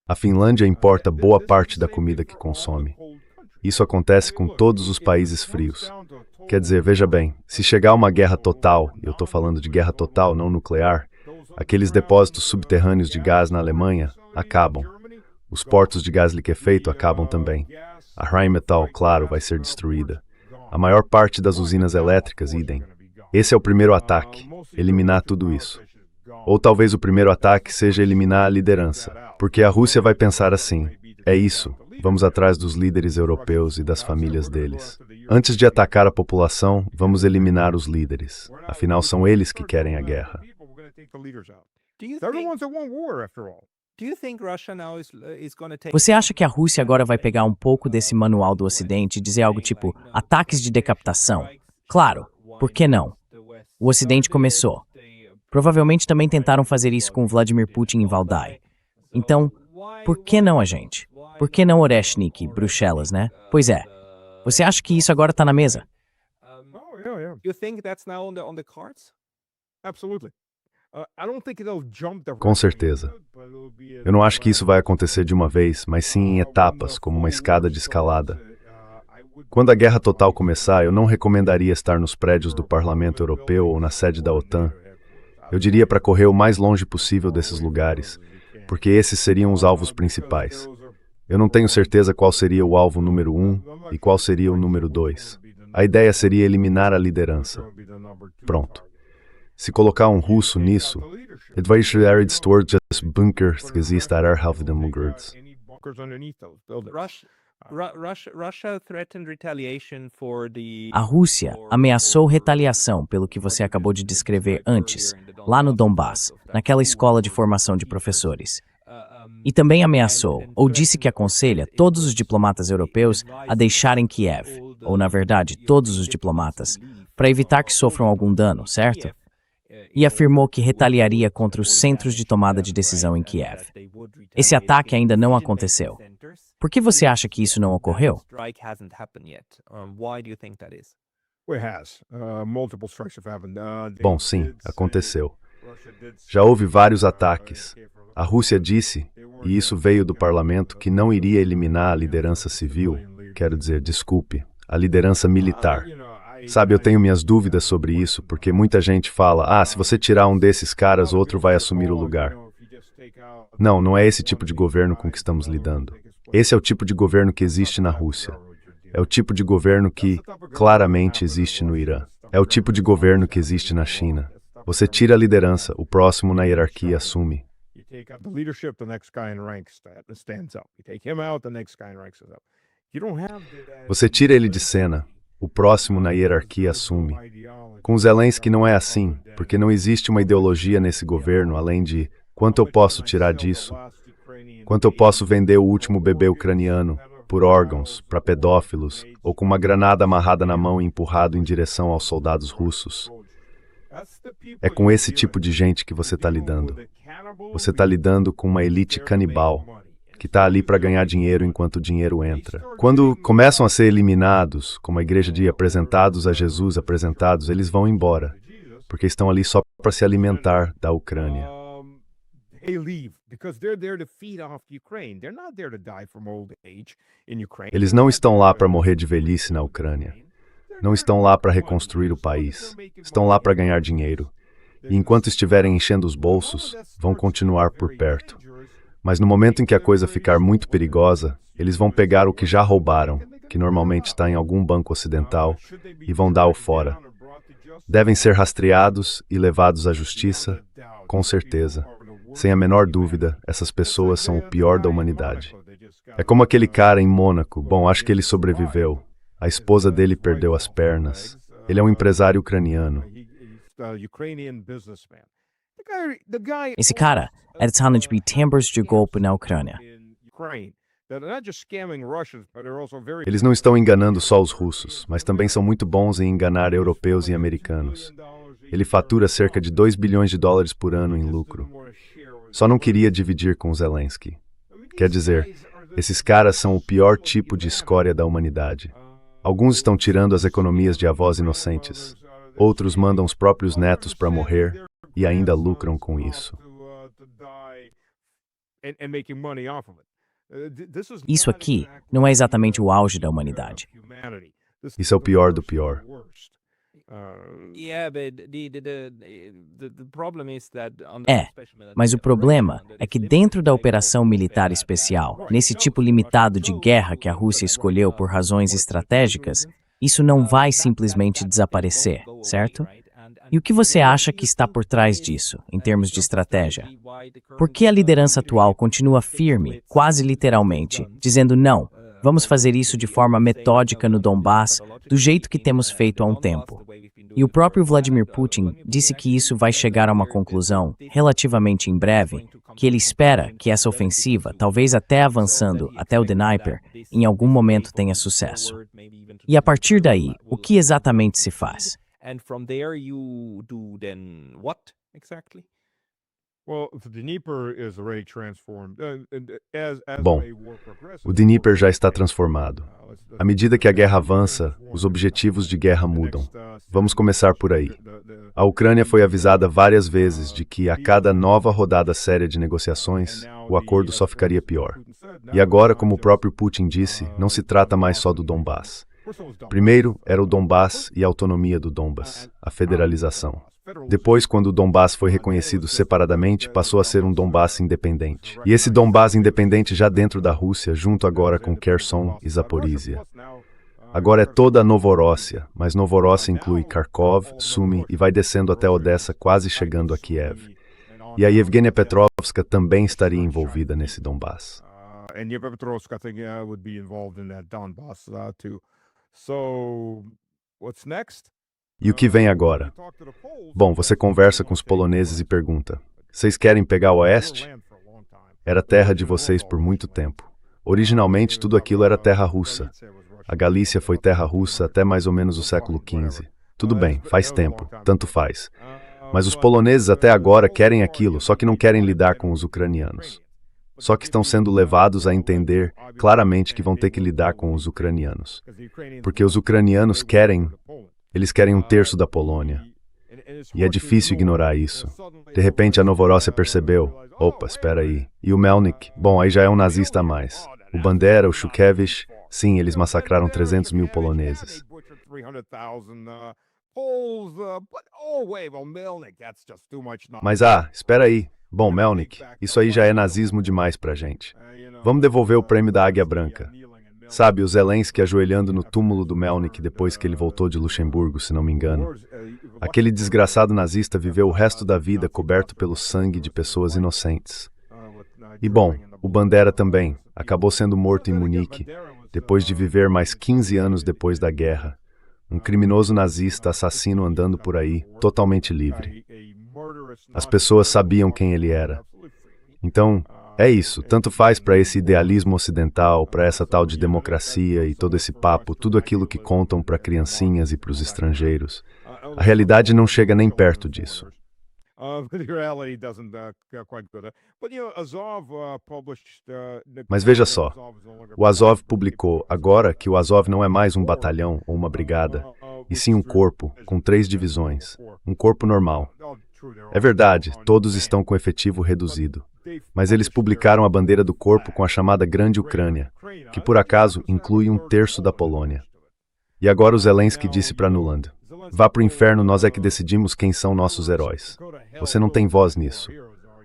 A Finlândia importa boa parte da comida que consome. Isso acontece com todos os países frios. Quer dizer, veja bem, se chegar uma guerra total, e eu estou falando de guerra total, não nuclear, aqueles depósitos subterrâneos de gás na Alemanha acabam. Os portos de gás liquefeito acabam também. A Rheinmetall, claro, vai ser destruída. A maior parte das usinas elétricas, idem. Esse é o primeiro ataque, eliminar tudo isso. Ou talvez o primeiro ataque seja eliminar a liderança, porque a Rússia vai pensar assim, é isso, vamos atrás dos líderes europeus e das famílias deles. Antes de atacar a população, vamos eliminar os líderes. Afinal, são eles que querem a guerra. Você acha que a Rússia agora vai pegar um pouco desse manual do Ocidente e dizer algo tipo ataques de decapitação? Claro, por que não? O Ocidente começou. Provavelmente também tentaram fazer isso com Vladimir Putin em Valdai. Então, por que não a gente? Por que não Oreshnik, Bruxelas, né? Pois é. Você acha que isso agora está na mesa? Com certeza. Eu não acho que isso vai acontecer de uma vez, mas sim em etapas, como uma escada de escalada. Quando a guerra total começar, eu não recomendaria estar nos prédios do Parlamento Europeu ou na sede da OTAN. Eu diria para correr o mais longe possível desses lugares, porque esses seriam os alvos principais. Eu não tenho certeza qual seria o alvo número 1 e qual seria o número 2. A ideia seria eliminar a liderança. Pronto. Se colocar um russo nisso, bunkers existar Halfdemugurds. A Rússia ameaçou retaliação pelo que você acabou de descrever antes, lá no Donbass, naquela escola de formação de professores. E também ameaçou, ou disse que aconselha, todos os diplomatas europeus a deixarem Kiev, ou na verdade, todos os diplomatas, para evitar que sofram algum dano, certo? E afirmou que retaliaria contra os centros de tomada de decisão em Kiev. Esse ataque ainda não aconteceu. Por que você acha que isso não ocorreu? Bom, sim, aconteceu. Já houve vários ataques. A Rússia disse, e isso veio do parlamento, que não iria eliminar a liderança civil, quero dizer, desculpe, a liderança militar. Sabe, eu tenho minhas dúvidas sobre isso, porque muita gente fala, se você tirar um desses caras, outro vai assumir o lugar. Não, não é esse tipo de governo com que estamos lidando. Esse é o tipo de governo que existe na Rússia. É o tipo de governo que, claramente, existe no Irã. É o tipo de governo que existe na China. Você tira a liderança, o próximo na hierarquia assume. Você tira ele de cena, o próximo na hierarquia assume. Com Zelensky não é assim, porque não existe uma ideologia nesse governo além de quanto eu posso tirar disso, quanto eu posso vender o último bebê ucraniano por órgãos, para pedófilos, ou com uma granada amarrada na mão e empurrado em direção aos soldados russos. É com esse tipo de gente que você está lidando. Você está lidando com uma elite canibal, que está ali para ganhar dinheiro enquanto o dinheiro entra. Quando começam a ser eliminados, como a igreja de apresentados a Jesus, apresentados, eles vão embora, porque estão ali só para se alimentar da Ucrânia. Eles não estão lá para morrer de velhice na Ucrânia. Não estão lá para reconstruir o país. Estão lá para ganhar dinheiro. E enquanto estiverem enchendo os bolsos, vão continuar por perto. Mas no momento em que a coisa ficar muito perigosa, eles vão pegar o que já roubaram, que normalmente está em algum banco ocidental, e vão dar-o fora. Devem ser rastreados e levados à justiça, com certeza. Sem a menor dúvida, essas pessoas são o pior da humanidade. É como aquele cara em Mônaco. Bom, acho que ele sobreviveu. A esposa dele perdeu as pernas. Ele é um empresário ucraniano. Esse cara é tentando de timbres de golpe na Ucrânia. Eles não estão enganando só os russos, mas também são muito bons em enganar europeus e americanos. Ele fatura cerca de 2 bilhões de dólares por ano em lucro. Só não queria dividir com Zelensky. Quer dizer, esses caras são o pior tipo de escória da humanidade. Alguns estão tirando as economias de avós inocentes. Outros mandam os próprios netos para morrer e ainda lucram com isso. Isso aqui não é exatamente o auge da humanidade. Isso é o pior do pior. Mas o problema é que dentro da operação militar especial, nesse tipo limitado de guerra que a Rússia escolheu por razões estratégicas, isso não vai simplesmente desaparecer, certo? E o que você acha que está por trás disso, em termos de estratégia? Por que a liderança atual continua firme, quase literalmente, dizendo não, vamos fazer isso de forma metódica no Donbass, do jeito que temos feito há um tempo? E o próprio Vladimir Putin disse que isso vai chegar a uma conclusão, relativamente em breve, que ele espera que essa ofensiva, talvez até avançando até o Dnieper, em algum momento tenha sucesso. E a partir daí, o que exatamente se faz? Bom, o Dnieper já está transformado. À medida que a guerra avança, os objetivos de guerra mudam. Vamos começar por aí. A Ucrânia foi avisada várias vezes de que, a cada nova rodada séria de negociações, o acordo só ficaria pior. E agora, como o próprio Putin disse, não se trata mais só do Donbass. Primeiro era o Donbass e a autonomia do Donbass, a federalização. Depois, quando o Donbass foi reconhecido separadamente, passou a ser um Donbass independente. E esse Donbass independente já dentro da Rússia, junto agora com Kherson e Zaporizhia. Agora é toda a Novorossia, mas Novorossia inclui Kharkov, Sumy e vai descendo até Odessa, quase chegando a Kiev. E a Yevgenia Petrovska também estaria envolvida nesse Donbass. E o que vem agora? Bom, você conversa com os poloneses e pergunta: vocês querem pegar o Oeste? Era terra de vocês por muito tempo. Originalmente, tudo aquilo era terra russa. A Galícia foi terra russa até mais ou menos o século XV. Tudo bem, faz tempo, tanto faz. Mas os poloneses até agora querem aquilo, só que não querem lidar com os ucranianos. Só que estão sendo levados a entender claramente que vão ter que lidar com os ucranianos. Porque os ucranianos querem... Eles querem um terço da Polônia. E é difícil ignorar isso. De repente a Novorossia percebeu, opa, espera aí. E o Melnik, bom, aí já é um nazista a mais. O Bandera, o Shukhevich, sim, eles massacraram 300 mil poloneses. Mas espera aí. Bom, Melnik, isso aí já é nazismo demais pra gente. Vamos devolver o prêmio da Águia Branca. Sabe, o Zelensky ajoelhando no túmulo do Melnik depois que ele voltou de Luxemburgo, se não me engano. Aquele desgraçado nazista viveu o resto da vida coberto pelo sangue de pessoas inocentes. E bom, o Bandera também acabou sendo morto em Munique, depois de viver mais 15 anos depois da guerra. Um criminoso nazista assassino andando por aí, totalmente livre. As pessoas sabiam quem ele era. Então, é isso, tanto faz para esse idealismo ocidental, para essa tal de democracia e todo esse papo, tudo aquilo que contam para criancinhas e para os estrangeiros. A realidade não chega nem perto disso. Mas veja só, o Azov publicou agora que o Azov não é mais um batalhão ou uma brigada, e sim um corpo, com 3 divisões, um corpo normal. É verdade, todos estão com efetivo reduzido. Mas eles publicaram a bandeira do corpo com a chamada Grande Ucrânia, que por acaso inclui 1/3 da Polônia. E agora o Zelensky disse para Nuland: vá pro inferno, nós é que decidimos quem são nossos heróis. Você não tem voz nisso.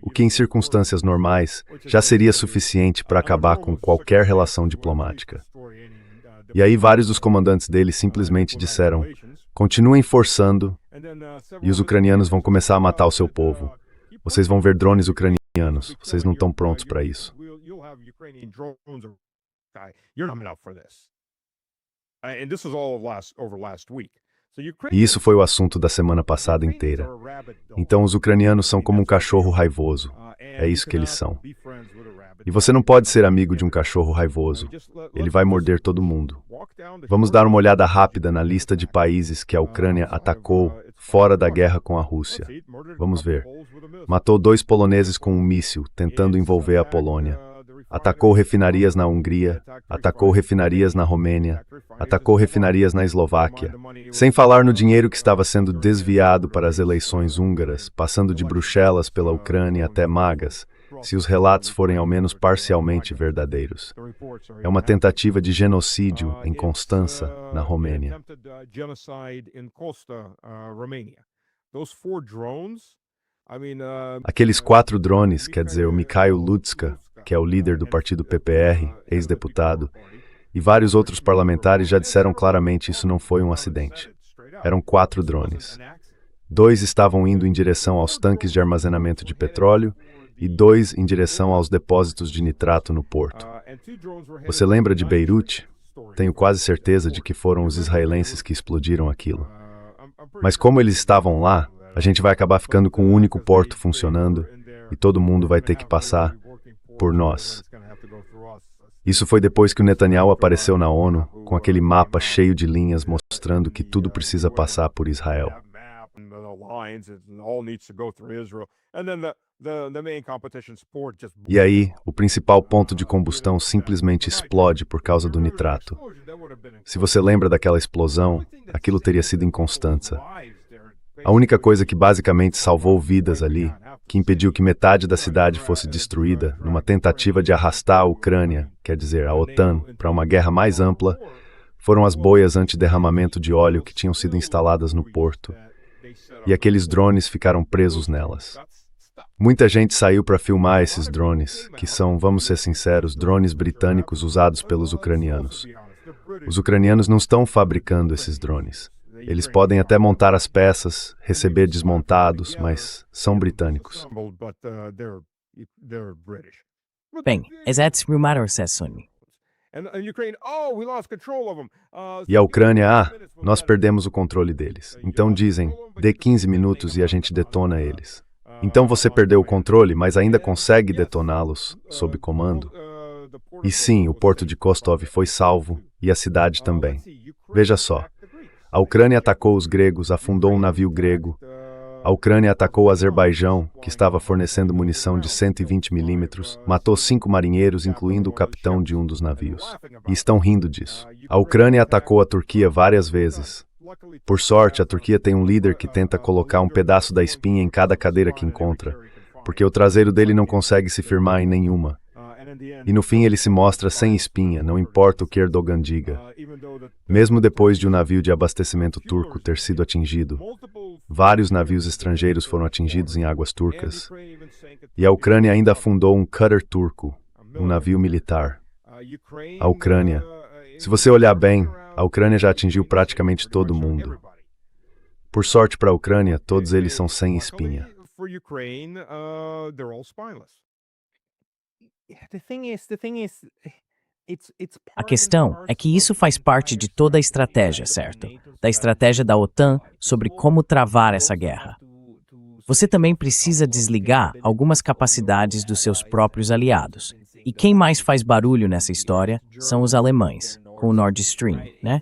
O que em circunstâncias normais já seria suficiente para acabar com qualquer relação diplomática. E aí vários dos comandantes dele simplesmente disseram: continuem forçando e os ucranianos vão começar a matar o seu povo. Vocês vão ver drones ucranianos. Vocês não estão prontos para isso. E isso foi o assunto da semana passada inteira. Então os ucranianos são como um cachorro raivoso. É isso que eles são. E você não pode ser amigo de um cachorro raivoso. Ele vai morder todo mundo. Vamos dar uma olhada rápida na lista de países que a Ucrânia atacou fora da guerra com a Rússia. Vamos ver. Matou 2 poloneses com um míssil, tentando envolver a Polônia. Atacou refinarias na Hungria, atacou refinarias na Romênia, atacou refinarias na Eslováquia. Sem falar no dinheiro que estava sendo desviado para as eleições húngaras, passando de Bruxelas pela Ucrânia até Magas, se os relatos forem ao menos parcialmente verdadeiros. É uma tentativa de genocídio em Constanța, na Romênia. Aqueles 4 drones, quer dizer, o Mikhail Ludska, que é o líder do partido PPR, ex-deputado, e vários outros parlamentares já disseram claramente isso não foi um acidente. Eram 4 drones. 2 estavam indo em direção aos tanques de armazenamento de petróleo e 2 em direção aos depósitos de nitrato no porto. Você lembra de Beirute? Tenho quase certeza de que foram os israelenses que explodiram aquilo. Mas como eles estavam lá, a gente vai acabar ficando com um único porto funcionando e todo mundo vai ter que passar por nós. Isso foi depois que o Netanyahu apareceu na ONU com aquele mapa cheio de linhas mostrando que tudo precisa passar por Israel. E aí, o principal ponto de combustão simplesmente explode por causa do nitrato. Se você lembra daquela explosão, aquilo teria sido em Constanța. A única coisa que basicamente salvou vidas ali, que impediu que metade da cidade fosse destruída numa tentativa de arrastar a Ucrânia, quer dizer, a OTAN, para uma guerra mais ampla, foram as boias anti-derramamento de óleo que tinham sido instaladas no porto. E aqueles drones ficaram presos nelas. Muita gente saiu para filmar esses drones, que são, vamos ser sinceros, drones britânicos usados pelos ucranianos. Os ucranianos não estão fabricando esses drones. Eles podem até montar as peças, receber desmontados, mas são britânicos. Bem, exatos rumores Suni. E a Ucrânia, nós perdemos o controle deles. Então dizem, dê 15 minutos e a gente detona eles. Então você perdeu o controle, mas ainda consegue detoná-los sob comando? E sim, o porto de Kostov foi salvo, e a cidade também. Veja só. A Ucrânia atacou os gregos, afundou um navio grego. A Ucrânia atacou o Azerbaijão, que estava fornecendo munição de 120 milímetros, matou 5 marinheiros, incluindo o capitão de um dos navios. E estão rindo disso. A Ucrânia atacou a Turquia várias vezes. Por sorte, a Turquia tem um líder que tenta colocar um pedaço da espinha em cada cadeira que encontra, porque o traseiro dele não consegue se firmar em nenhuma. E no fim ele se mostra sem espinha, não importa o que Erdogan diga. Mesmo depois de um navio de abastecimento turco ter sido atingido, vários navios estrangeiros foram atingidos em águas turcas. E a Ucrânia ainda afundou um cutter turco, um navio militar. A Ucrânia, se você olhar bem, a Ucrânia já atingiu praticamente todo mundo. Por sorte para a Ucrânia, todos eles são sem espinha. A questão é que isso faz parte de toda a estratégia, certo? Da estratégia da OTAN sobre como travar essa guerra. Você também precisa desligar algumas capacidades dos seus próprios aliados. E quem mais faz barulho nessa história são os alemães, com o Nord Stream, né?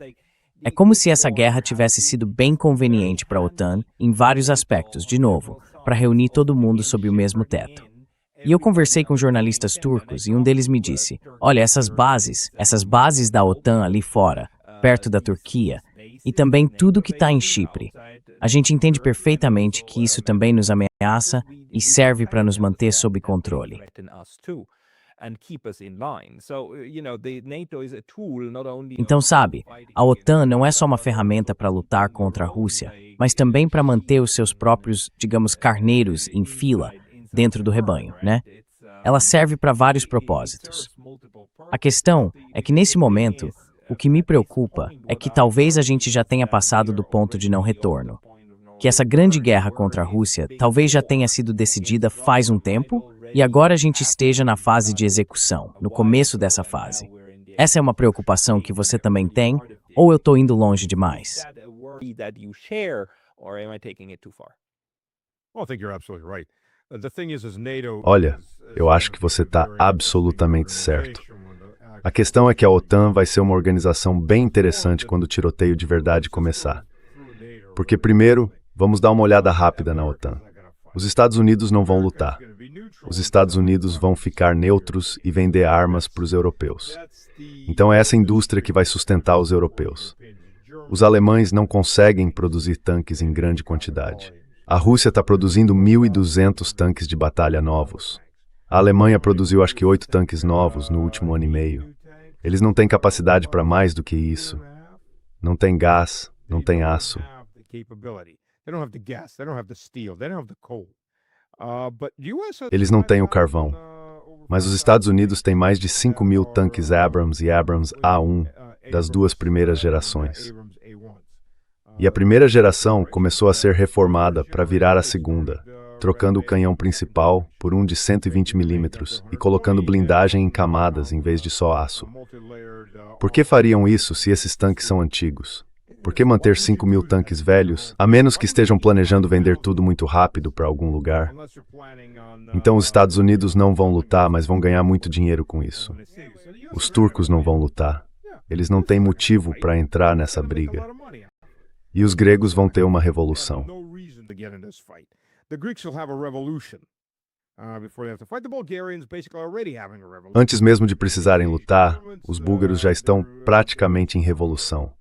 É como se essa guerra tivesse sido bem conveniente para a OTAN em vários aspectos, de novo, para reunir todo mundo sob o mesmo teto. E eu conversei com jornalistas turcos e um deles me disse, olha, essas bases da OTAN ali fora, perto da Turquia, e também tudo que está em Chipre. A gente entende perfeitamente que isso também nos ameaça e serve para nos manter sob controle. Então, sabe, a OTAN não é só uma ferramenta para lutar contra a Rússia, mas também para manter os seus próprios, digamos, carneiros em fila dentro do rebanho, né? Ela serve para vários propósitos. A questão é que, nesse momento, o que me preocupa é que talvez a gente já tenha passado do ponto de não retorno. Que essa grande guerra contra a Rússia talvez já tenha sido decidida faz um tempo e agora a gente esteja na fase de execução, no começo dessa fase. Essa é uma preocupação que você também tem, ou eu estou indo longe demais? Olha, eu acho que você está absolutamente certo. A questão é que a OTAN vai ser uma organização bem interessante quando o tiroteio de verdade começar. Porque, primeiro, vamos dar uma olhada rápida na OTAN. Os Estados Unidos não vão lutar. Os Estados Unidos vão ficar neutros e vender armas para os europeus. Então é essa indústria que vai sustentar os europeus. Os alemães não conseguem produzir tanques em grande quantidade. A Rússia está produzindo 1.200 tanques de batalha novos. A Alemanha produziu acho que 8 tanques novos no último ano e meio. Eles não têm capacidade para mais do que isso. Não tem gás, não tem aço. Eles não têm o carvão. Mas os Estados Unidos têm mais de 5.000 tanques Abrams e Abrams A1 das duas primeiras gerações. E a primeira geração começou a ser reformada para virar a segunda, trocando o canhão principal por um de 120 milímetros e colocando blindagem em camadas em vez de só aço. Por que fariam isso se esses tanques são antigos? Por que manter 5.000 tanques velhos, a menos que estejam planejando vender tudo muito rápido para algum lugar? Então os Estados Unidos não vão lutar, mas vão ganhar muito dinheiro com isso. Os turcos não vão lutar. Eles não têm motivo para entrar nessa briga. E os gregos vão ter uma revolução. Antes mesmo de precisarem lutar, os búlgaros já estão praticamente em revolução.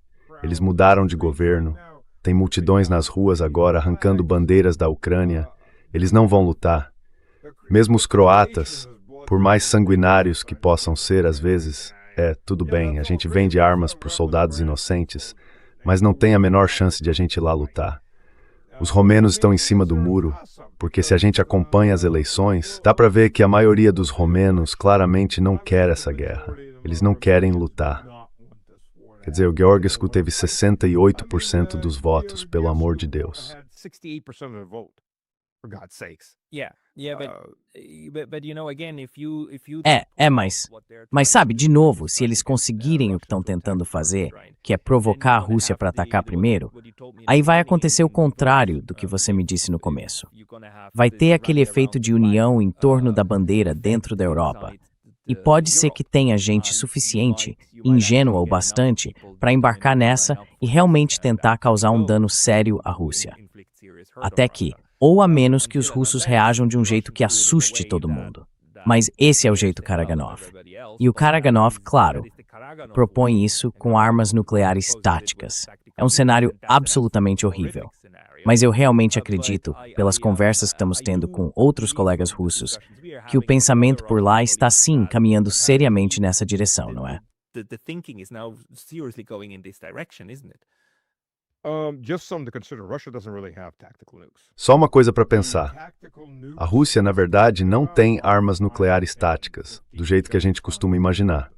Eles mudaram de governo, tem multidões nas ruas agora arrancando bandeiras da Ucrânia. Eles não vão lutar. Mesmo os croatas, por mais sanguinários que possam ser às vezes, tudo bem, a gente vende armas para os soldados inocentes, mas não tem a menor chance de a gente ir lá lutar. Os romenos estão em cima do muro, porque se a gente acompanha as eleições, dá para ver que a maioria dos romenos claramente não quer essa guerra. Eles não querem lutar. Quer dizer, o Georgescu teve 68% dos votos, pelo amor de Deus. Mas sabe, de novo, se eles conseguirem o que estão tentando fazer, que é provocar a Rússia para atacar primeiro, aí vai acontecer o contrário do que você me disse no começo. Vai ter aquele efeito de união em torno da bandeira dentro da Europa. E pode ser que tenha gente suficiente, ingênua o bastante, para embarcar nessa e realmente tentar causar um dano sério à Rússia. Até que, ou a menos que os russos reajam de um jeito que assuste todo mundo. Mas esse é o jeito Karaganov. E o Karaganov, claro, propõe isso com armas nucleares táticas. É um cenário absolutamente horrível. Mas eu realmente acredito, pelas conversas que estamos tendo com outros colegas russos, que o pensamento por lá está sim caminhando seriamente nessa direção, não é? The thinking is now seriously going in this direction, isn't it? Just something to consider. Russia doesn't really have tactical nukes. Só uma coisa para pensar. A Rússia, na verdade, não tem armas nucleares táticas, do jeito que a gente costuma imaginar.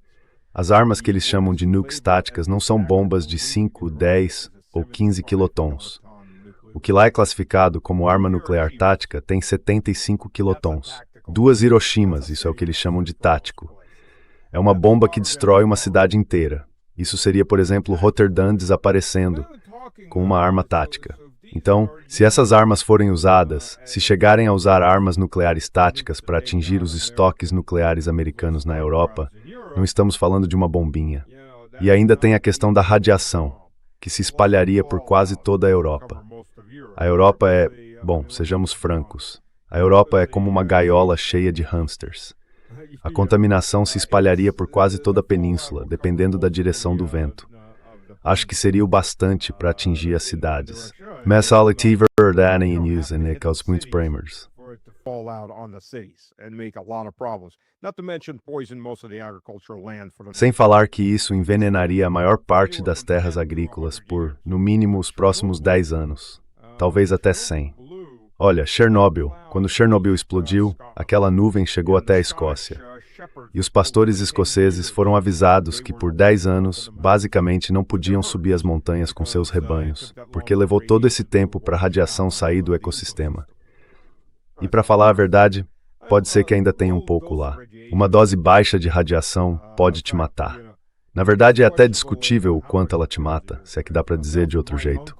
As armas que eles chamam de nukes táticas não são bombas de 5, 10 ou 15 quilotons. O que lá é classificado como arma nuclear tática tem 75 quilotons. 2 Hiroshimas, isso é o que eles chamam de tático. É uma bomba que destrói uma cidade inteira. Isso seria, por exemplo, Roterdã desaparecendo com uma arma tática. Então, se essas armas forem usadas, se chegarem a usar armas nucleares táticas para atingir os estoques nucleares americanos na Europa, não estamos falando de uma bombinha. E ainda tem a questão da radiação, que se espalharia por quase toda a Europa. A Europa é, bom, sejamos francos, a Europa é como uma gaiola cheia de hamsters. A contaminação se espalharia por quase toda a península, dependendo da direção do vento. Acho que seria o bastante para atingir as cidades. Mas alitiver daning in use and cause muitos problemas. Fall out on the cities and make a lot of problems. Not to mention poison most of the agricultural land for the Sem falar que isso envenenaria a maior parte das terras agrícolas por, no mínimo, os próximos 10 anos. Talvez até 100. Olha, Chernobyl. Quando Chernobyl explodiu, aquela nuvem chegou até a Escócia. E os pastores escoceses foram avisados que por 10 anos, basicamente não podiam subir as montanhas com seus rebanhos, porque levou todo esse tempo para a radiação sair do ecossistema. E para falar a verdade, pode ser que ainda tenha um pouco lá. Uma dose baixa de radiação pode te matar. Na verdade, é até discutível o quanto ela te mata, se é que dá para dizer de outro jeito.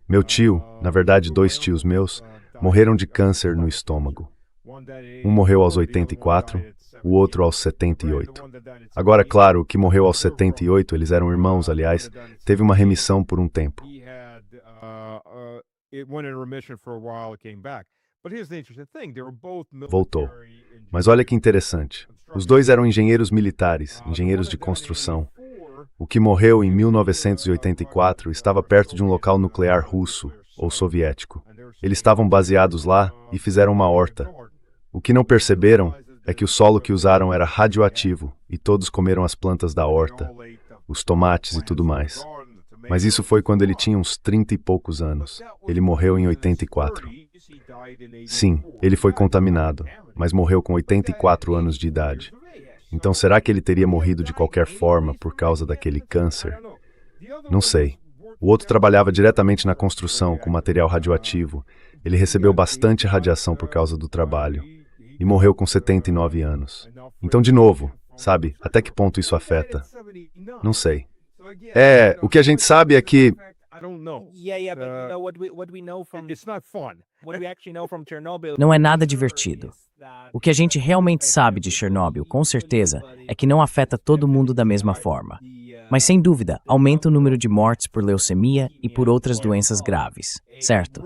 Meu tio, na verdade 2 tios meus, morreram de câncer no estômago. Um morreu aos 84, o outro aos 78. Agora, claro, o que morreu aos 78, eles eram irmãos, aliás, teve uma remissão por um tempo. Voltou. Mas olha que interessante. Os dois eram engenheiros militares, engenheiros de construção. O que morreu em 1984 estava perto de um local nuclear russo ou soviético. Eles estavam baseados lá e fizeram uma horta. O que não perceberam é que o solo que usaram era radioativo e todos comeram as plantas da horta, os tomates e tudo mais. Mas isso foi quando ele tinha uns 30 e poucos anos. Ele morreu em 84. Sim, ele foi contaminado, mas morreu com 84 anos de idade. Então será que ele teria morrido de qualquer forma por causa daquele câncer? Não sei. O outro trabalhava diretamente na construção com material radioativo. Ele recebeu bastante radiação por causa do trabalho. E morreu com 79 anos. Então, de novo, sabe, até que ponto isso afeta? Não sei. O que a gente sabe é que... Não é nada divertido. O que a gente realmente sabe de Chernobyl, com certeza, é que não afeta todo mundo da mesma forma. Mas, sem dúvida, aumenta o número de mortes por leucemia e por outras doenças graves, certo?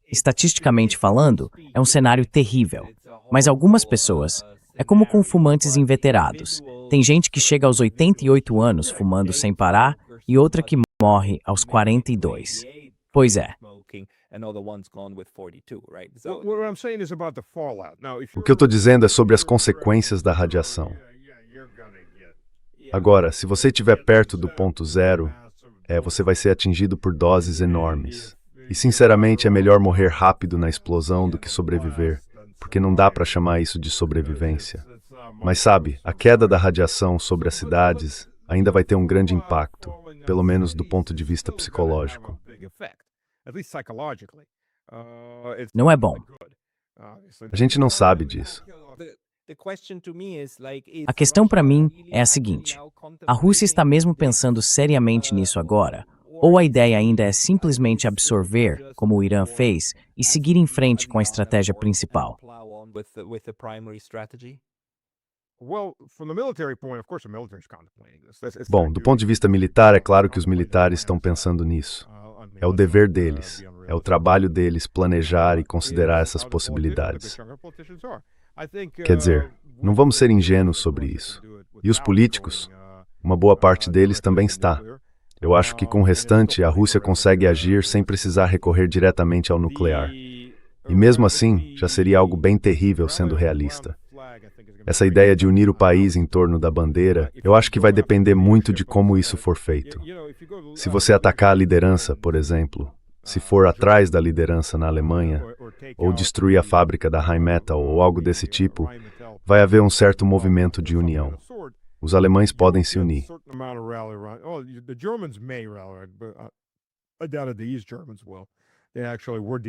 Estatisticamente falando, é um cenário terrível. Mas algumas pessoas, é como com fumantes inveterados. Tem gente que chega aos 88 anos fumando sem parar e outra que morre aos 42. Pois é. O que eu estou dizendo é sobre as consequências da radiação. Agora, se você estiver perto do ponto zero, você vai ser atingido por doses enormes. E, sinceramente, é melhor morrer rápido na explosão do que sobreviver, porque não dá para chamar isso de sobrevivência. Mas sabe, a queda da radiação sobre as cidades ainda vai ter um grande impacto, pelo menos do ponto de vista psicológico. Não é bom. A gente não sabe disso. A questão para mim é a seguinte: a Rússia está mesmo pensando seriamente nisso agora? Ou a ideia ainda é simplesmente absorver, como o Irã fez, e seguir em frente com a estratégia principal? Bom, do ponto de vista militar, é claro que os militares estão pensando nisso. É o dever deles, é o trabalho deles planejar e considerar essas possibilidades. Quer dizer, não vamos ser ingênuos sobre isso. E os políticos, uma boa parte deles também está. Eu acho que com o restante, a Rússia consegue agir sem precisar recorrer diretamente ao nuclear. E mesmo assim, já seria algo bem terrível sendo realista. Essa ideia de unir o país em torno da bandeira, eu acho que vai depender muito de como isso for feito. Se você atacar a liderança, por exemplo, se for atrás da liderança na Alemanha, ou destruir a fábrica da Rheinmetall ou algo desse tipo, vai haver um certo movimento de união. Os alemães podem se unir.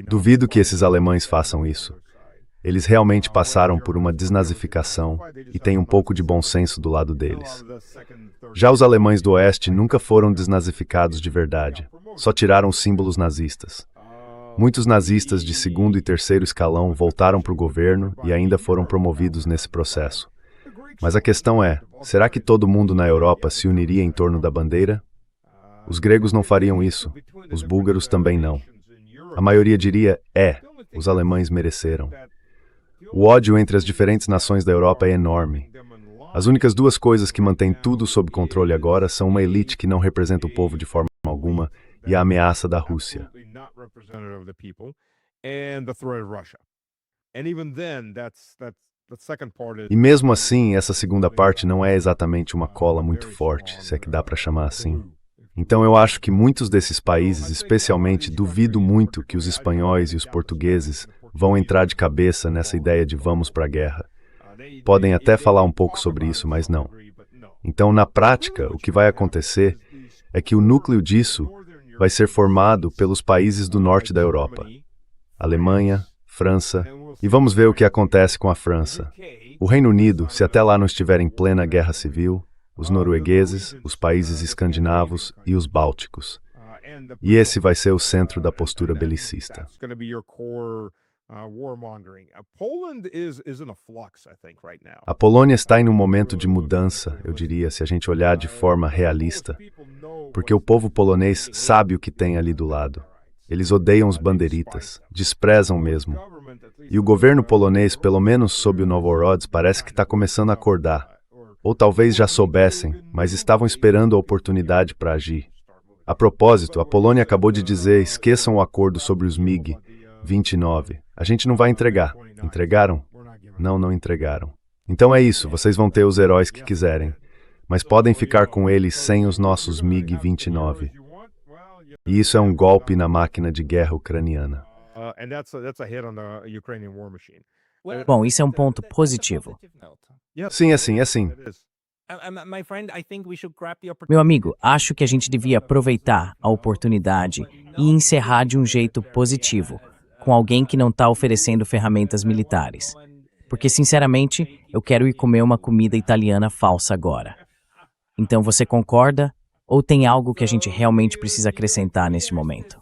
Duvido que esses alemães façam isso. Eles realmente passaram por uma desnazificação e têm um pouco de bom senso do lado deles. Já os alemães do Oeste nunca foram desnazificados de verdade, só tiraram os símbolos nazistas. Muitos nazistas de segundo e terceiro escalão voltaram para o governo e ainda foram promovidos nesse processo. Mas a questão é, será que todo mundo na Europa se uniria em torno da bandeira? Os gregos não fariam isso, os búlgaros também não. A maioria diria, os alemães mereceram. O ódio entre as diferentes nações da Europa é enorme. As únicas duas coisas que mantêm tudo sob controle agora são uma elite que não representa o povo de forma alguma e a ameaça da Rússia. E mesmo assim, essa segunda parte não é exatamente uma cola muito forte, se é que dá para chamar assim. Então eu acho que muitos desses países, especialmente, duvido muito que os espanhóis e os portugueses vão entrar de cabeça nessa ideia de vamos para a guerra. Podem até falar um pouco sobre isso, mas não. Então, na prática, o que vai acontecer é que o núcleo disso vai ser formado pelos países do norte da Europa. Alemanha, França, e vamos ver o que acontece com a França. O Reino Unido, se até lá não estiver em plena guerra civil, os noruegueses, os países escandinavos e os bálticos. E esse vai ser o centro da postura belicista. A Polônia está em um momento de mudança, eu diria, se a gente olhar de forma realista, porque o povo polonês sabe o que tem ali do lado. Eles odeiam os banderitas, desprezam mesmo. E o governo polonês, pelo menos sob o Novorods, parece que está começando a acordar. Ou talvez já soubessem, mas estavam esperando a oportunidade para agir. A propósito, a Polônia acabou de dizer, esqueçam o acordo sobre os MiG-29. A gente não vai entregar. Entregaram? Não entregaram. Então é isso, vocês vão ter os heróis que quiserem. Mas podem ficar com eles sem os nossos MiG-29. E isso é um golpe na máquina de guerra ucraniana. Bom, isso é um ponto positivo. Sim, é sim. Meu amigo, acho que a gente devia aproveitar a oportunidade e encerrar de um jeito positivo, com alguém que não está oferecendo ferramentas militares. Porque, sinceramente, eu quero ir comer uma comida italiana falsa agora. Então, você concorda? Ou tem algo que a gente realmente precisa acrescentar neste momento?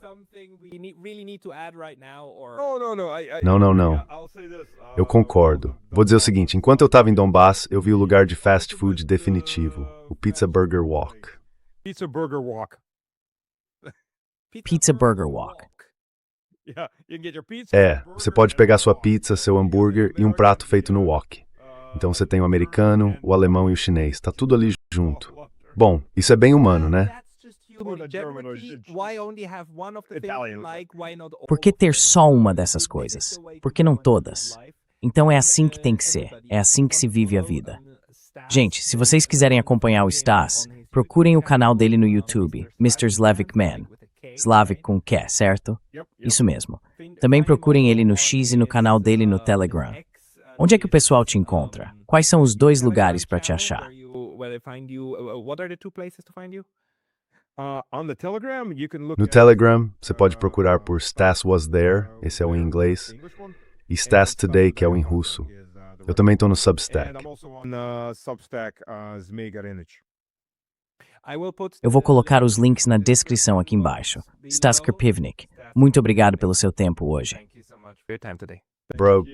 Não. Eu concordo. Vou dizer o seguinte, enquanto eu estava em Donbass, eu vi o lugar de fast food definitivo, o Pizza Burger Walk. Pizza Burger Walk. Você pode pegar sua pizza, seu hambúrguer e um prato feito no wok. Então você tem o americano, o alemão e o chinês, tá tudo ali junto. Bom, isso é bem humano, né? Por que ter só uma dessas coisas? Por que não todas? Então é assim que tem que ser. É assim que se vive a vida. Gente, se vocês quiserem acompanhar o Stas, procurem o canal dele no YouTube, Mr. Slavic Man. Slavic com Q, certo? Isso mesmo. Também procurem ele no X e no canal dele no Telegram. Onde é que o pessoal te encontra? Quais são os 2 lugares para te achar? No Telegram, você pode procurar por Stas Was There, esse é o em inglês, e Stas Today, que é o em russo. Eu também estou no Substack. Eu vou colocar os links na descrição aqui embaixo. Stas Krpivnik, muito obrigado pelo seu tempo hoje. Bro.